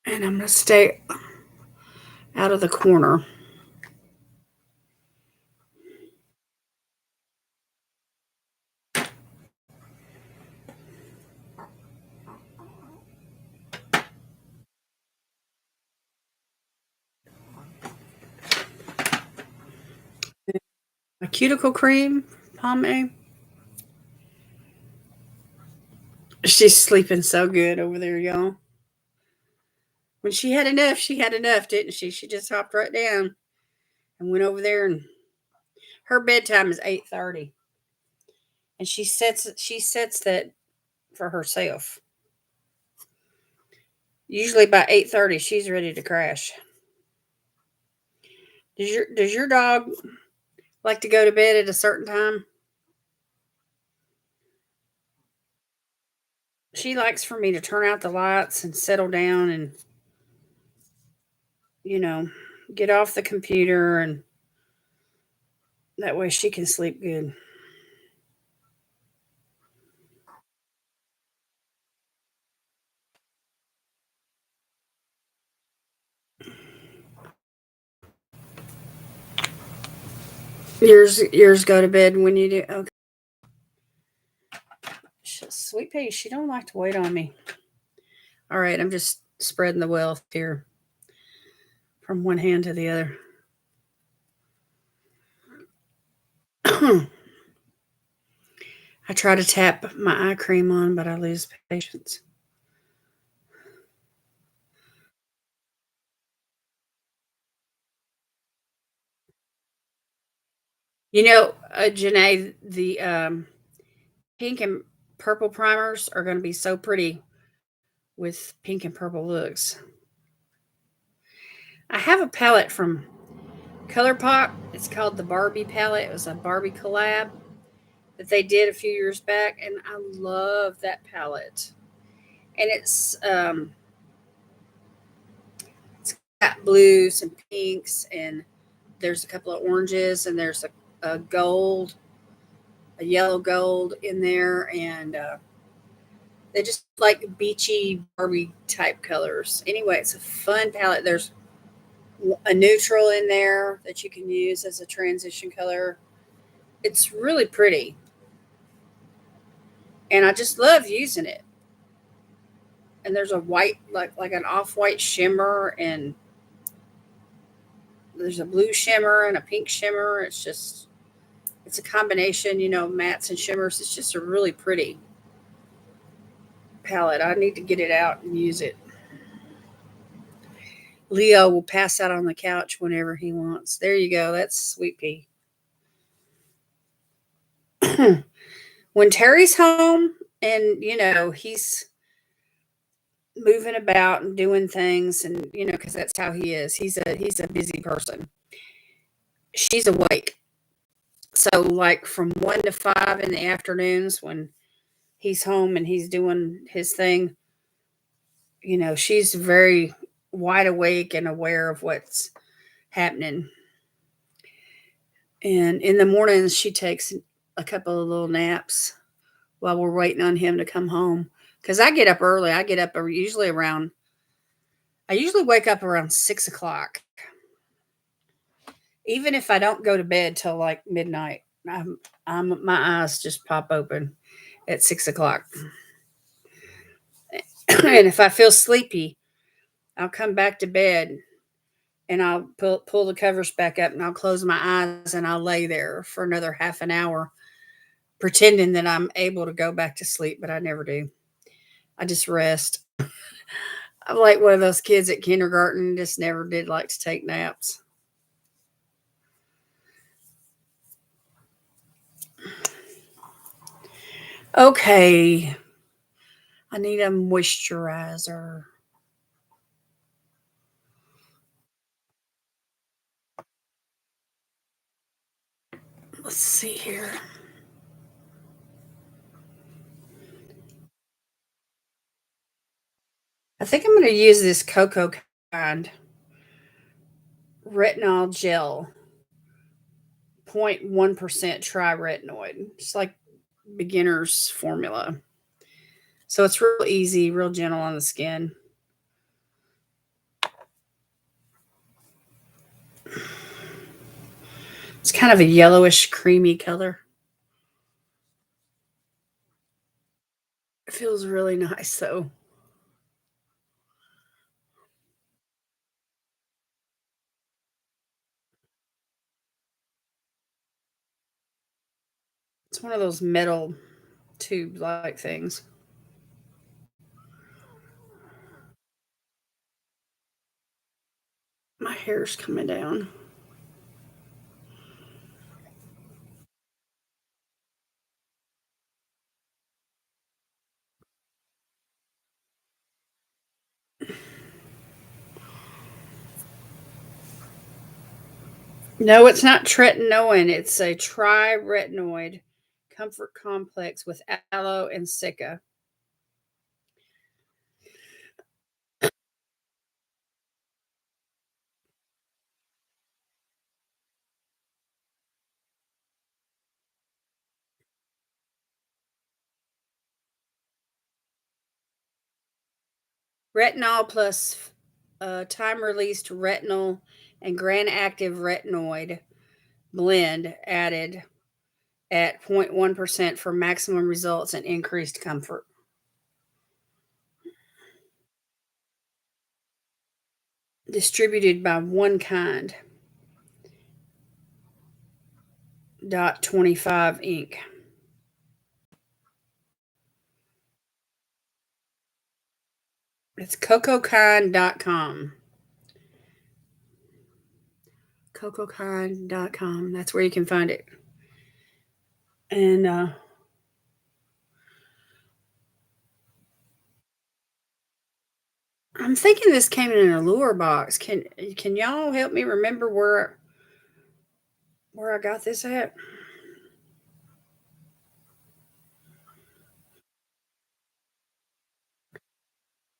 And I'm going to stay out of the corner. My cuticle cream pomade. She's sleeping so good over there, y'all. When she had enough, didn't she? She just hopped right down and went over there, and her bedtime is 8:30. And she sets that for herself. Usually by 8:30 she's ready to crash. Does your dog like to go to bed at a certain time? She likes for me to turn out the lights and settle down and, you know, get off the computer, and that way she can sleep good. Yours go to bed when you do. Okay. Sweet pea, she don't like to wait on me. All right, I'm just spreading the wealth here from one hand to the other. I try to tap my eye cream on, but I lose patience. Janae, the pink and purple primers are going to be so pretty with pink and purple looks. I have a palette from ColourPop. It's called the Barbie palette. It was a Barbie collab that they did a few years back, and I love that palette. And it's got blues and pinks, and there's a couple of oranges, and there's a gold, a yellow gold in there, and they just like beachy Barbie type colors. Anyway, it's a fun palette. There's a neutral in there that you can use as a transition color. It's really pretty, and I just love using it. And there's a white, like an off-white shimmer, and there's a blue shimmer and a pink shimmer. It's a combination, mattes and shimmers. It's just a really pretty palette. I need to get it out and use it. Leo will pass out on the couch whenever he wants. There you go. That's Sweet Pea. When Terry's home and, he's moving about and doing things, and, because that's how he is. He's a busy person. She's awake. So, like, from 1 to 5 in the afternoons when he's home and he's doing his thing, she's very wide awake and aware of what's happening. And in the mornings, she takes a couple of little naps while we're waiting on him to come home. Because I get up early. I usually wake up around 6 o'clock. Even if I don't go to bed till like midnight, my eyes just pop open at 6 o'clock. And if I feel sleepy, I'll come back to bed and I'll pull the covers back up, and I'll close my eyes, and I'll lay there for another half an hour pretending that I'm able to go back to sleep, but I never do. I just rest. I'm like one of those kids at kindergarten, just never did like to take naps. Okay. I need a moisturizer. Let's see here. I think I'm going to use this Cocoa Kind retinol gel, 0.1% triretinoid. It's like beginner's formula. So it's real easy, real gentle on the skin. It's kind of a yellowish, creamy color. It feels really nice, though. It's one of those metal tube-like things. My hair's coming down. No, it's not tretinoin. It's a triretinoid comfort complex with aloe and cica. Retinol plus time released retinol and grand active retinoid blend added at 0.1% for maximum results and increased comfort. Distributed by One Kind. .25 Inc. It's cocokind.com. cocokind.com. That's where you can find it. And I'm thinking this came in an allure box. Can y'all help me remember where I got this at?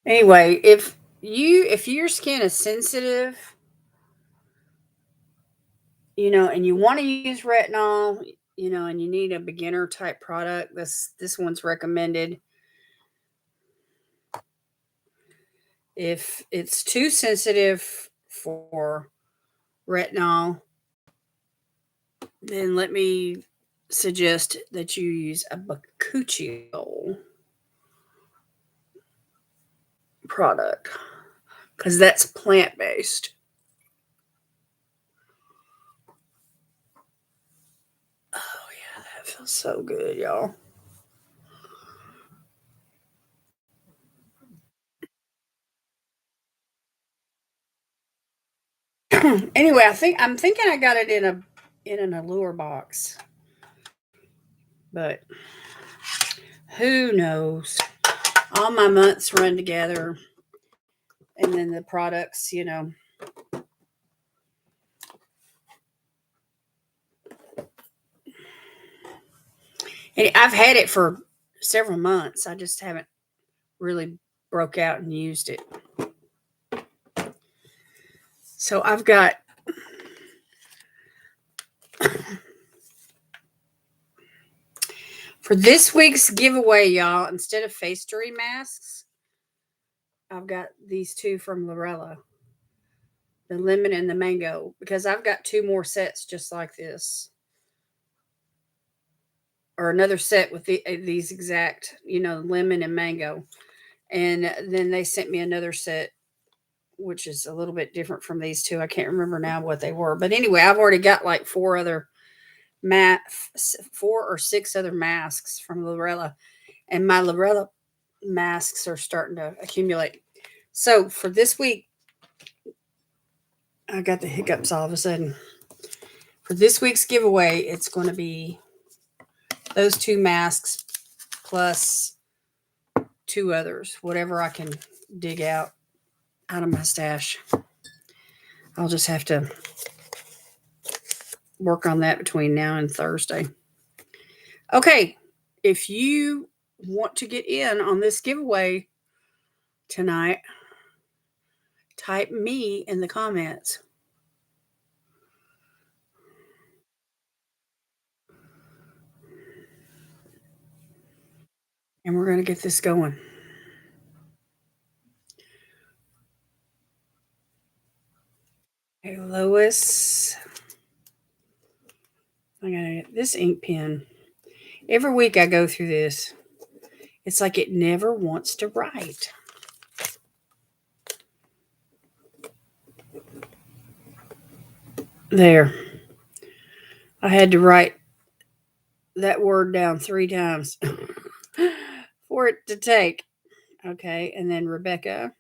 Anyway, if your skin is sensitive, and you want to use retinol, and you need a beginner type product, this one's recommended. If it's too sensitive for retinol, then let me suggest that you use a bakuchiol product because that's plant based. Oh, yeah, that feels so good, y'all. Anyway, I'm thinking I got it in an allure box, but who knows? All my months run together, and then the products. And I've had it for several months. I just haven't really broke out and used it. So I've got for this week's giveaway, y'all, instead of face tree masks, I've got these two from Lorella, the lemon and the mango, because I've got two more sets just like this, or another set with these exact, lemon and mango. And then they sent me another set, which is a little bit different from these two. I can't remember now what they were, but anyway, I've already got like mat, 4 or 6 other masks from Lorella, and my Lorella masks are starting to accumulate. So for this week, I got the hiccups all of a sudden. For this week's giveaway, it's going to be those two masks plus two others, whatever I can dig out of my stash. I'll just have to work on that between now and Thursday. Okay, if you want to get in on this giveaway, tonight, type me in the comments. And we're going to get this going. Hey, Lois. I got to get this ink pen. Every week I go through this. It's like it never wants to write. There. I had to write that word down 3 times for it to take. Okay, and then Rebecca.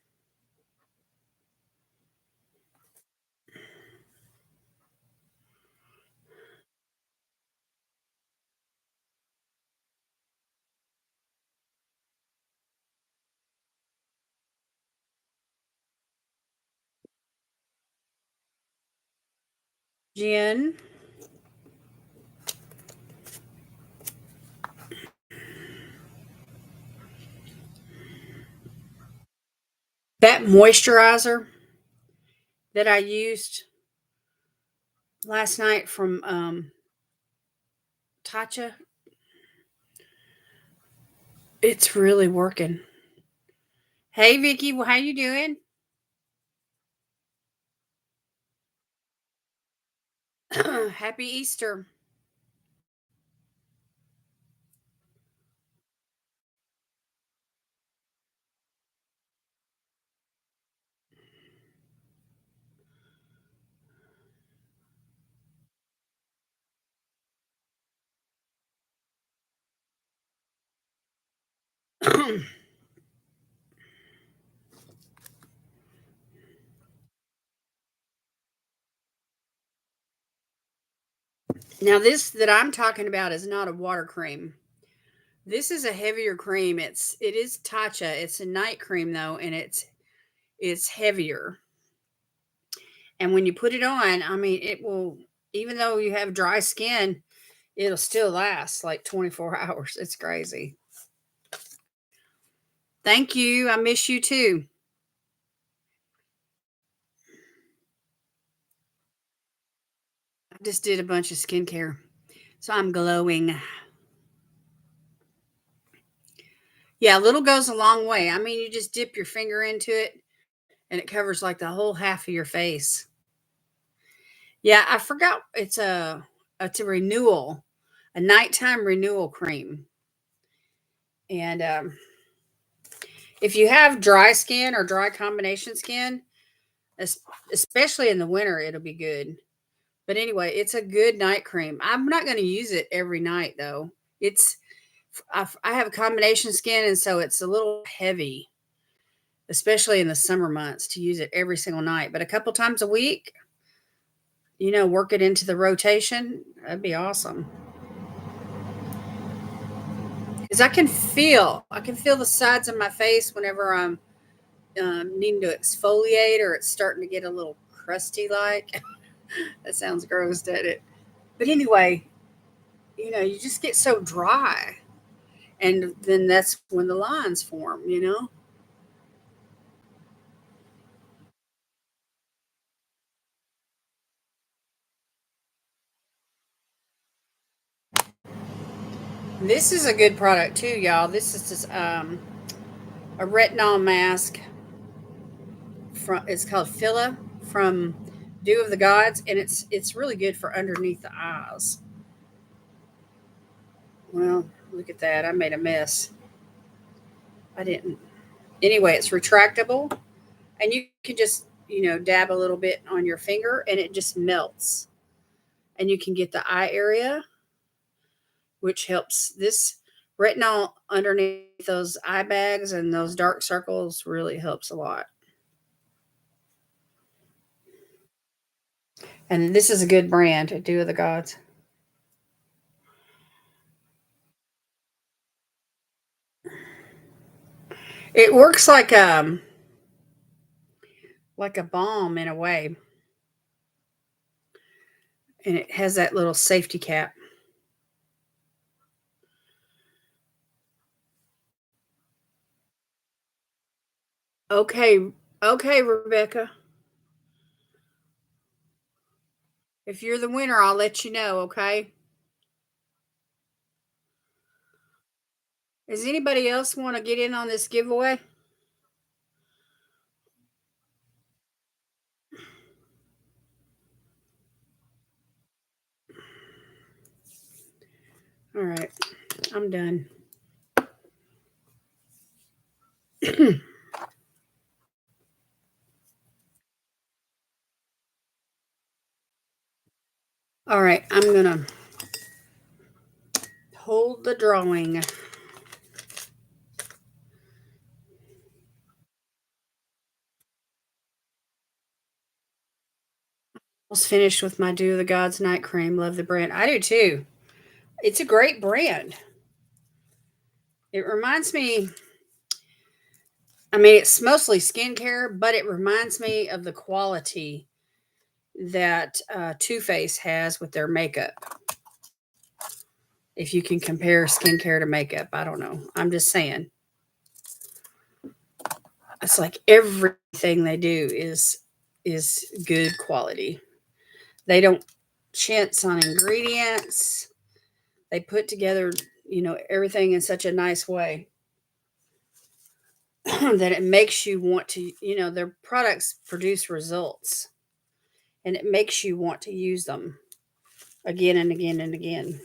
Jen. That moisturizer that I used last night from Tatcha, it's really working. Hey Vicky, how you doing? Happy Easter. Now this that I'm talking about is not a water cream. This is a heavier cream. It is Tatcha. It's a night cream though, and it's heavier. And when you put it on, I mean, it will, even though you have dry skin, it'll still last like 24 hours. It's crazy. Thank you. I miss you too. I just did a bunch of skincare. So I'm glowing. Yeah, a little goes a long way. I mean, you just dip your finger into it and it covers like the whole half of your face. Yeah, I forgot it's a renewal, a nighttime renewal cream. And if you have dry skin or dry combination skin, especially in the winter, it'll be good. But anyway, it's a good night cream. I'm not going to use it every night though. It's I have a combination skin, and so it's a little heavy, especially in the summer months, to use it every single night. But a couple times a week, work it into the rotation. That'd be awesome. Because I can feel the sides of my face whenever I'm needing to exfoliate or it's starting to get a little crusty. Like that sounds gross, doesn't it? But anyway, you just get so dry, and then that's when the lines form. This is a good product too, y'all. This is just, a retinol mask. It's called Filla from Dew of the Gods, and it's really good for underneath the eyes. Well, look at that. I made a mess. I didn't. Anyway, it's retractable, and you can just dab a little bit on your finger, and it just melts. And you can get the eye area, which helps this retinol underneath those eye bags and those dark circles really helps a lot. And this is a good brand, Dew of the Gods. It works like a balm in a way, and it has that little safety cap. Okay, okay, Rebecca. If you're the winner, I'll let you know, okay? Does anybody else want to get in on this giveaway? All right, I'm done. All right, I'm going to hold the drawing. Almost finished with my Dew of the Gods night cream. Love the brand. I do too. It's a great brand. It reminds me, I mean, it's mostly skincare, but it reminds me of the quality that Too Faced has with their makeup. If you can compare skincare to makeup, I don't know. I'm just saying. It's like everything they do is good quality. They don't chintz on ingredients. They put together, everything in such a nice way that it makes you want to, their products produce results and it makes you want to use them again and again and again.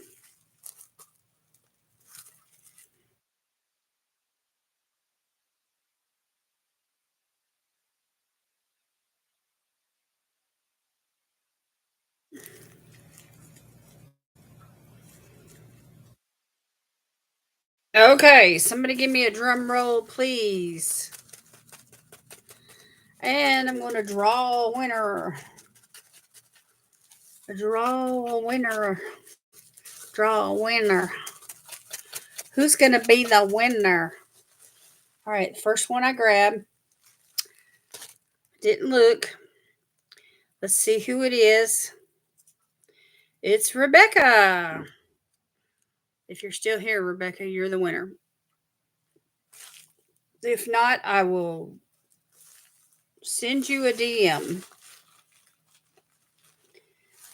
Okay, somebody give me a drum roll, please. And I'm going to draw a winner. Draw a winner. Draw a winner. Who's going to be the winner? All right, first one I grab. Didn't look. Let's see who it is. It's Rebecca. If you're still here, Rebecca, you're the winner. If not, I will send you a DM.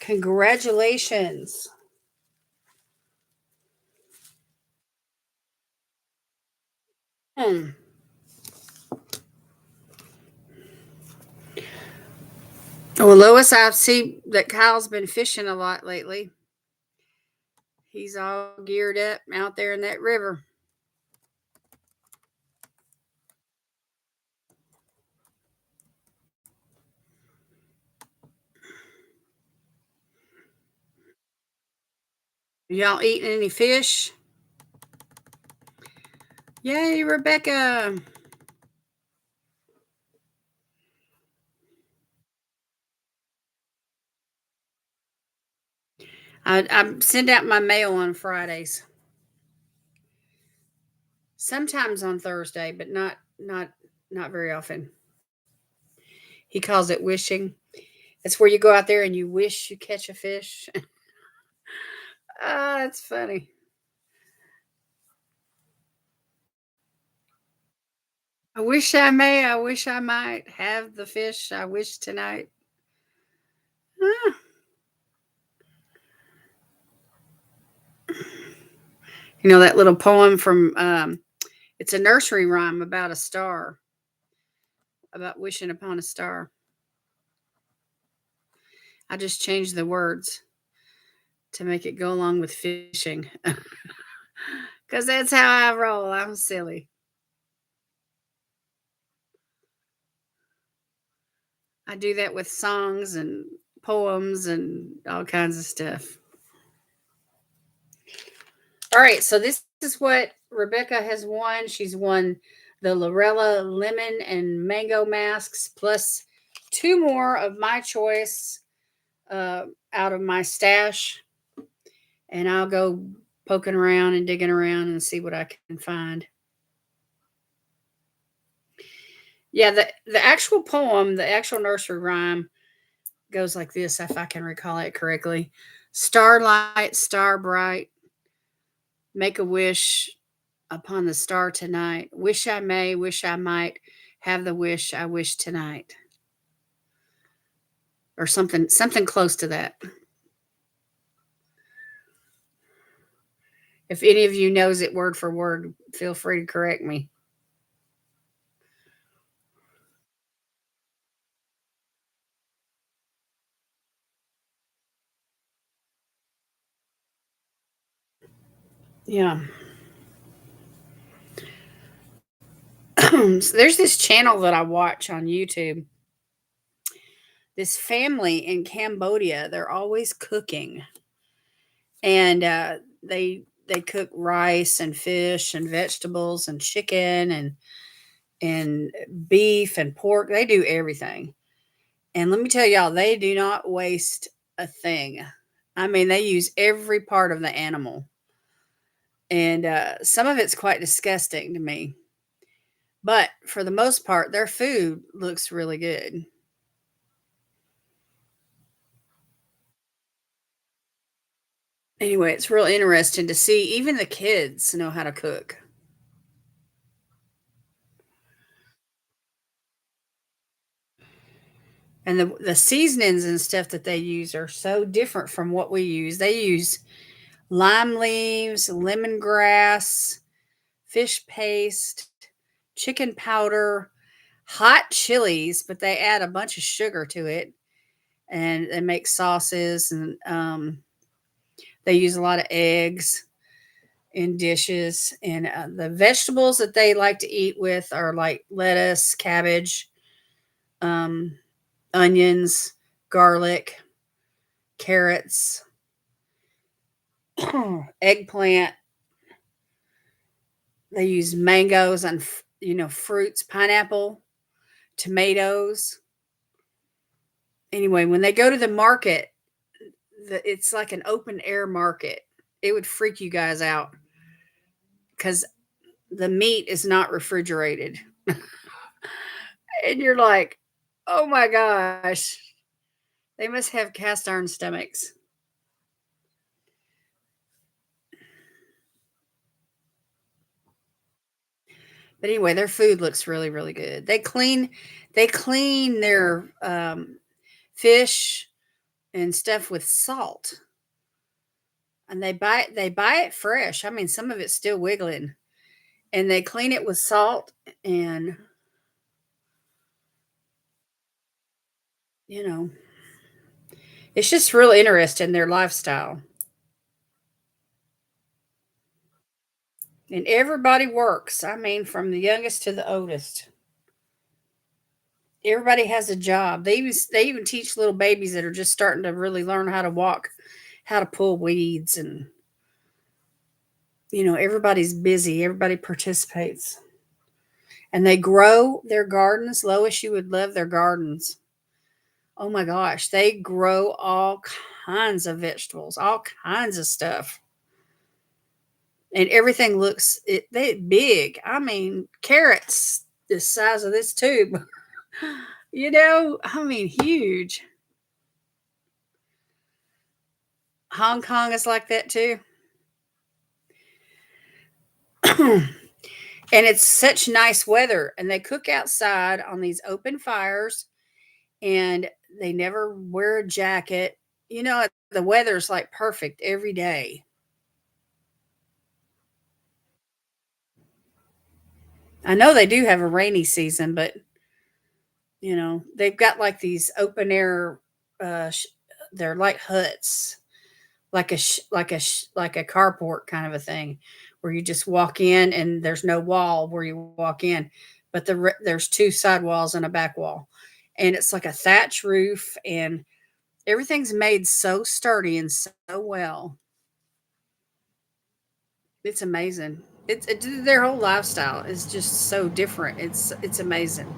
Congratulations. Hmm. Well, Lois, I see that Kyle's been fishing a lot lately. He's all geared up out there in that river. Y'all eating any fish? Yay, Rebecca. I send out my mail on Fridays. Sometimes on Thursday, but not very often. He calls it wishing. It's where you go out there and you wish you catch a fish. Ah, it's funny. I wish I might have the fish I wish tonight. Ah. That little poem from, it's a nursery rhyme about a star, about wishing upon a star. I just changed the words to make it go along with fishing. Because that's how I roll. I'm silly. I do that with songs and poems and all kinds of stuff. All right, so this is what Rebecca has won. She's won the Lorella lemon and mango masks plus two more of my choice out of my stash. And I'll go poking around and digging around and see what I can find. Yeah, the actual poem, the actual nursery rhyme goes like this, if I can recall it correctly. Starlight, star bright, make a wish upon the star tonight. Wish I may, wish I might Have the wish I wish tonight, or something close to that. If any of you knows it word for word, feel free to correct me. Yeah. So there's this channel that I watch on YouTube. This family in Cambodia, they're always cooking, and they cook rice and fish and vegetables and chicken and beef and pork. They do everything. And let me tell y'all, they do not waste a thing. I mean, they use every part of the animal, and some of it's quite disgusting to me. But for the most part, their food looks really good. Anyway, it's real interesting to see even the kids know how to cook. And the seasonings and stuff that they use are so different from what we use. They use lime leaves, lemongrass, fish paste, chicken powder, hot chilies, but they add a bunch of sugar to it, and they make sauces, and they use a lot of eggs in dishes. And the vegetables that they like to eat with are like lettuce, cabbage, um, onions, garlic, carrots, eggplant. They use mangoes and fruits, pineapple, tomatoes. Anyway, when they go to the market, it's like an open air market. It would freak you guys out because the meat is not refrigerated, and you're like, "Oh my gosh, they must have cast iron stomachs." But anyway, their food looks really, really good. They clean their fish and stuff with salt, and they buy it fresh. I mean, some of it's still wiggling, and they clean it with salt, and you know, it's just real interesting their lifestyle. And everybody works. I mean, from the youngest to the oldest. Everybody has a job. They even teach little babies that are just starting to really learn how to walk, how to pull weeds, and everybody's busy. Everybody participates. And they grow their gardens. Lois, you would love their gardens. Oh my gosh, they grow all kinds of vegetables, all kinds of stuff. And everything looks they big. I mean, carrots the size of this tube. I mean, huge. Hong Kong is like that too. And it's such nice weather, and they cook outside on these open fires, and they never wear a jacket. The weather's like perfect every day. I know they do have a rainy season, but they've got like these open air they're like huts, like a carport kind of a thing, where you just walk in and there's no wall where you walk in, but there's two side walls and a back wall, and it's like a thatch roof, and everything's made so sturdy and so well. It's amazing. Their whole lifestyle is just so different. It's amazing.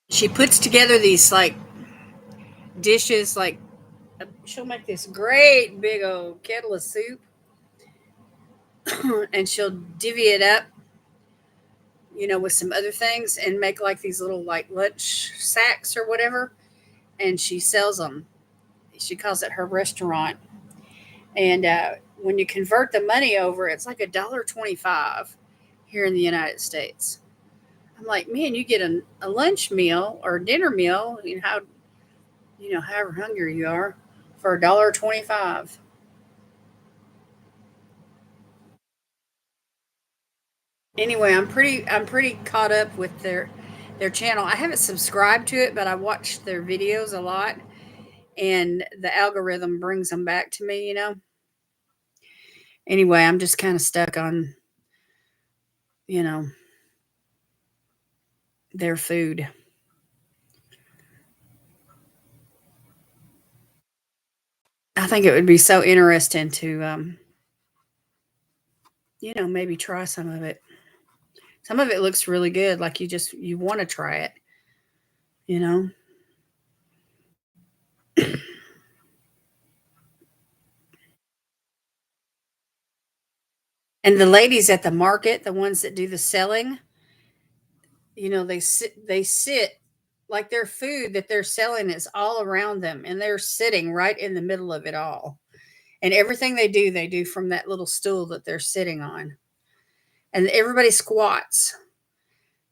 She puts together these like dishes, like she'll make this great big old kettle of soup, and she'll divvy it up, with some other things, and make like these little like lunch sacks or whatever, and she sells them. She calls it her restaurant, and when you convert the money over, it's like $1.25 here in the United States. I'm like, man, you get a lunch meal or a dinner meal, however hungry you are, for $1.25. Anyway, I'm pretty caught up with their channel. I haven't subscribed to it, but I watch their videos a lot, and the algorithm brings them back to me. Anyway, I'm just kind of stuck on, you know, their food. I think it would be so interesting to, maybe try some of it. Some of it looks really good, like you want to try it, you know. And the ladies at the market, the ones that do the selling, they sit like their food that they're selling is all around them, and they're sitting right in the middle of it all. And everything they do from that little stool that they're sitting on. And everybody squats.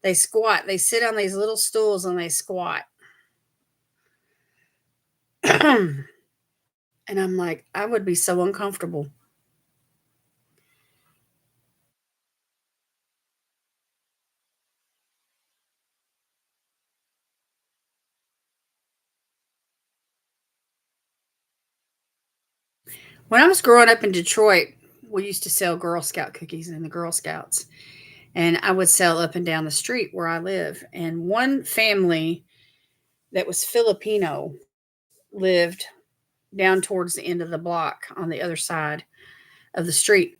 They squat. They sit on these little stools and they squat. And I'm like, I would be so uncomfortable. When I was growing up in Detroit, we used to sell Girl Scout cookies in the Girl Scouts. And I would sell up and down the street where I live. And one family that was Filipino lived down towards the end of the block on the other side of the street.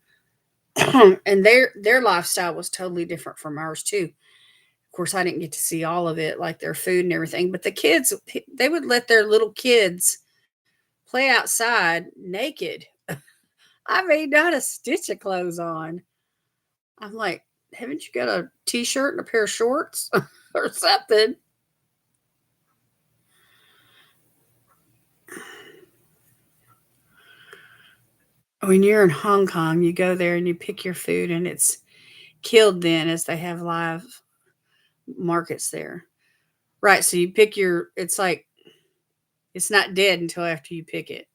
And their lifestyle was totally different from ours too. Of course, I didn't get to see all of it, like their food and everything, but the kids, they would let their little kids play outside naked. I mean, not a stitch of clothes on. I'm like, haven't you got a t-shirt and a pair of shorts or something? When you're in Hong Kong, you go there and you pick your food, and it's killed then, as they have live markets there. Right, so you pick it's like it's not dead until after you pick it.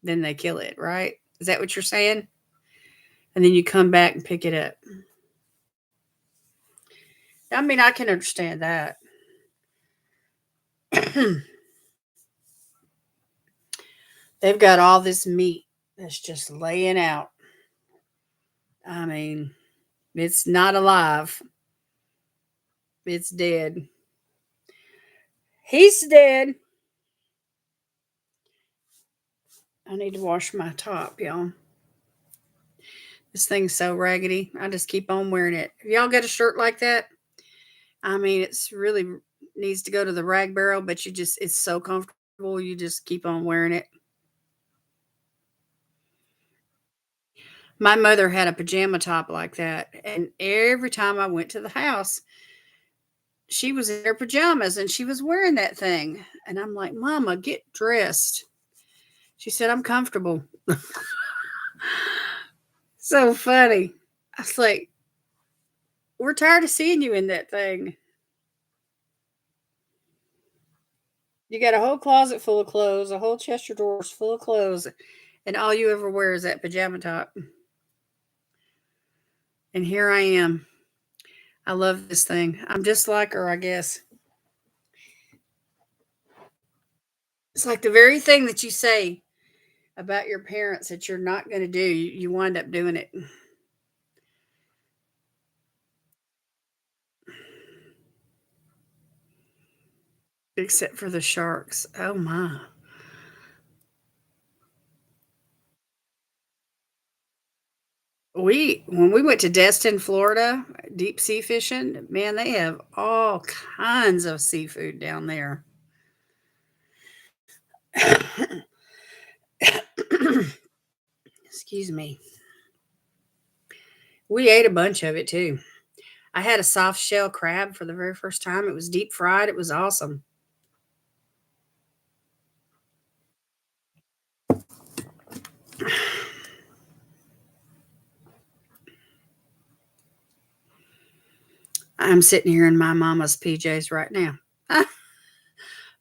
Then they kill it, right? Is that what you're saying? And then you come back and pick it up. I mean, I can understand that. They've got all this meat that's just laying out. I mean, it's not alive. It's dead. He's dead. I need to wash my top, y'all. This thing's so raggedy. I just keep on wearing it. If y'all got a shirt like that, I mean, it's really needs to go to the rag barrel, but it's so comfortable. You just keep on wearing it. My mother had a pajama top like that. And every time I went to the house, she was in her pajamas and she was wearing that thing. And I'm like, Mama, get dressed. She said, I'm comfortable. So funny. I was like, we're tired of seeing you in that thing. You got a whole closet full of clothes, a whole chest of drawers full of clothes, and all you ever wear is that pajama top. And here I am. I love this thing. I'm just like her, I guess. It's like the very thing that you say about your parents that you're not going to do, you wind up doing it. Except for the sharks. Oh my. When we went to Destin, Florida, deep sea fishing, man, they have all kinds of seafood down there. Excuse me. We ate a bunch of it too. I had a soft shell crab for the very first time. It was deep fried. It was awesome. I'm sitting here in my mama's PJs right now.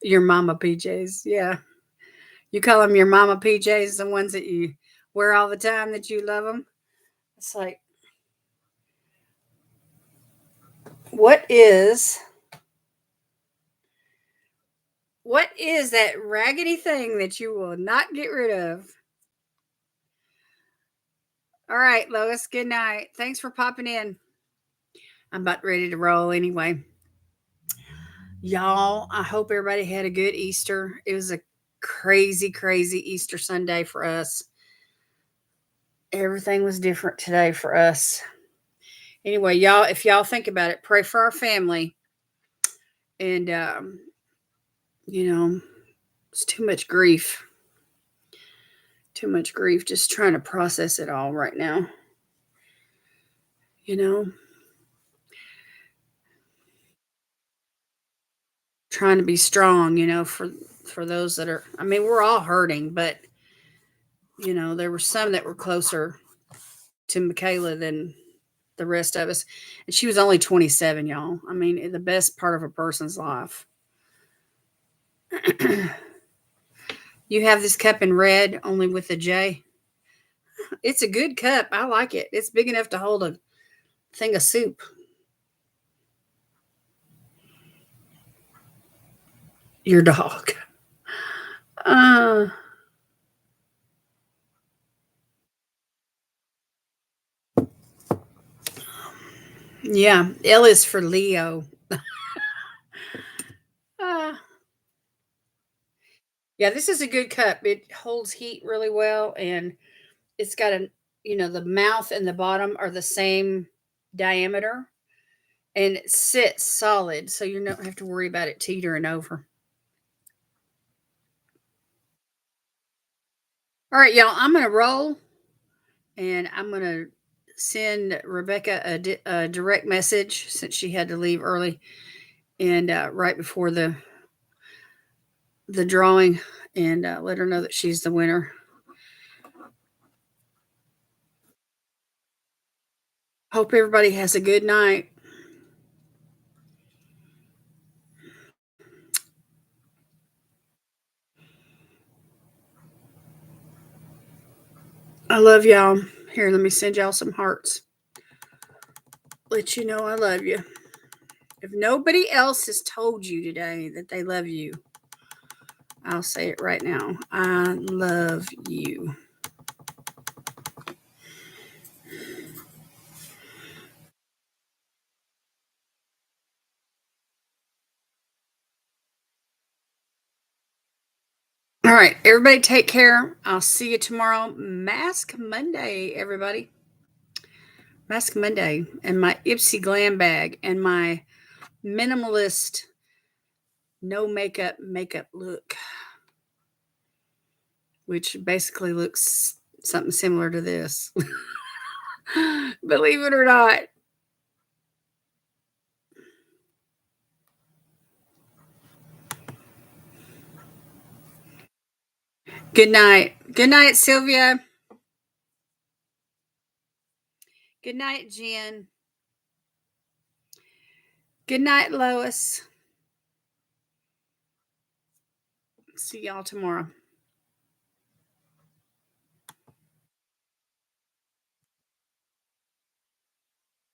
Your mama PJs, yeah. You call them your mama PJs, the ones that you wear all the time that you love them. It's like, what is that raggedy thing that you will not get rid of? All right, Lois, good night. Thanks for popping in. I'm about ready to roll anyway. Y'all, I hope everybody had a good Easter. It was a crazy, crazy Easter Sunday for us. Everything was different today for us. Anyway, y'all, if y'all think about it, pray for our family. And, you know, it's too much grief. Too much grief just trying to process it all right now. You know, trying to be strong, for those that are, I mean, we're all hurting, but there were some that were closer to Michaela than the rest of us. And she was only 27, y'all. I mean, the best part of a person's life. You have this cup in red, only with a J. It's a good cup. I like it. It's big enough to hold a thing of soup. Your dog. Uh, yeah, L is for Leo. Uh, yeah, this is a good cup. It holds heat really well, and it's got the mouth and the bottom are the same diameter, and it sits solid, so you don't have to worry about it teetering over. All right, y'all, I'm going to roll, and I'm going to send Rebecca a direct message since she had to leave early and right before the drawing, and let her know that she's the winner. Hope everybody has a good night. I love y'all. Here, let me send y'all some hearts. Let you know I love you. If nobody else has told you today that they love you, I'll say it right now. I love you. All right, everybody take care. I'll see you tomorrow. Mask Monday, everybody. Mask Monday. And my Ipsy Glam bag and my minimalist no makeup look, which basically looks something similar to this. Believe it or not. Good night. Good night, Sylvia. Good night, Jen. Good night, Lois. See y'all tomorrow.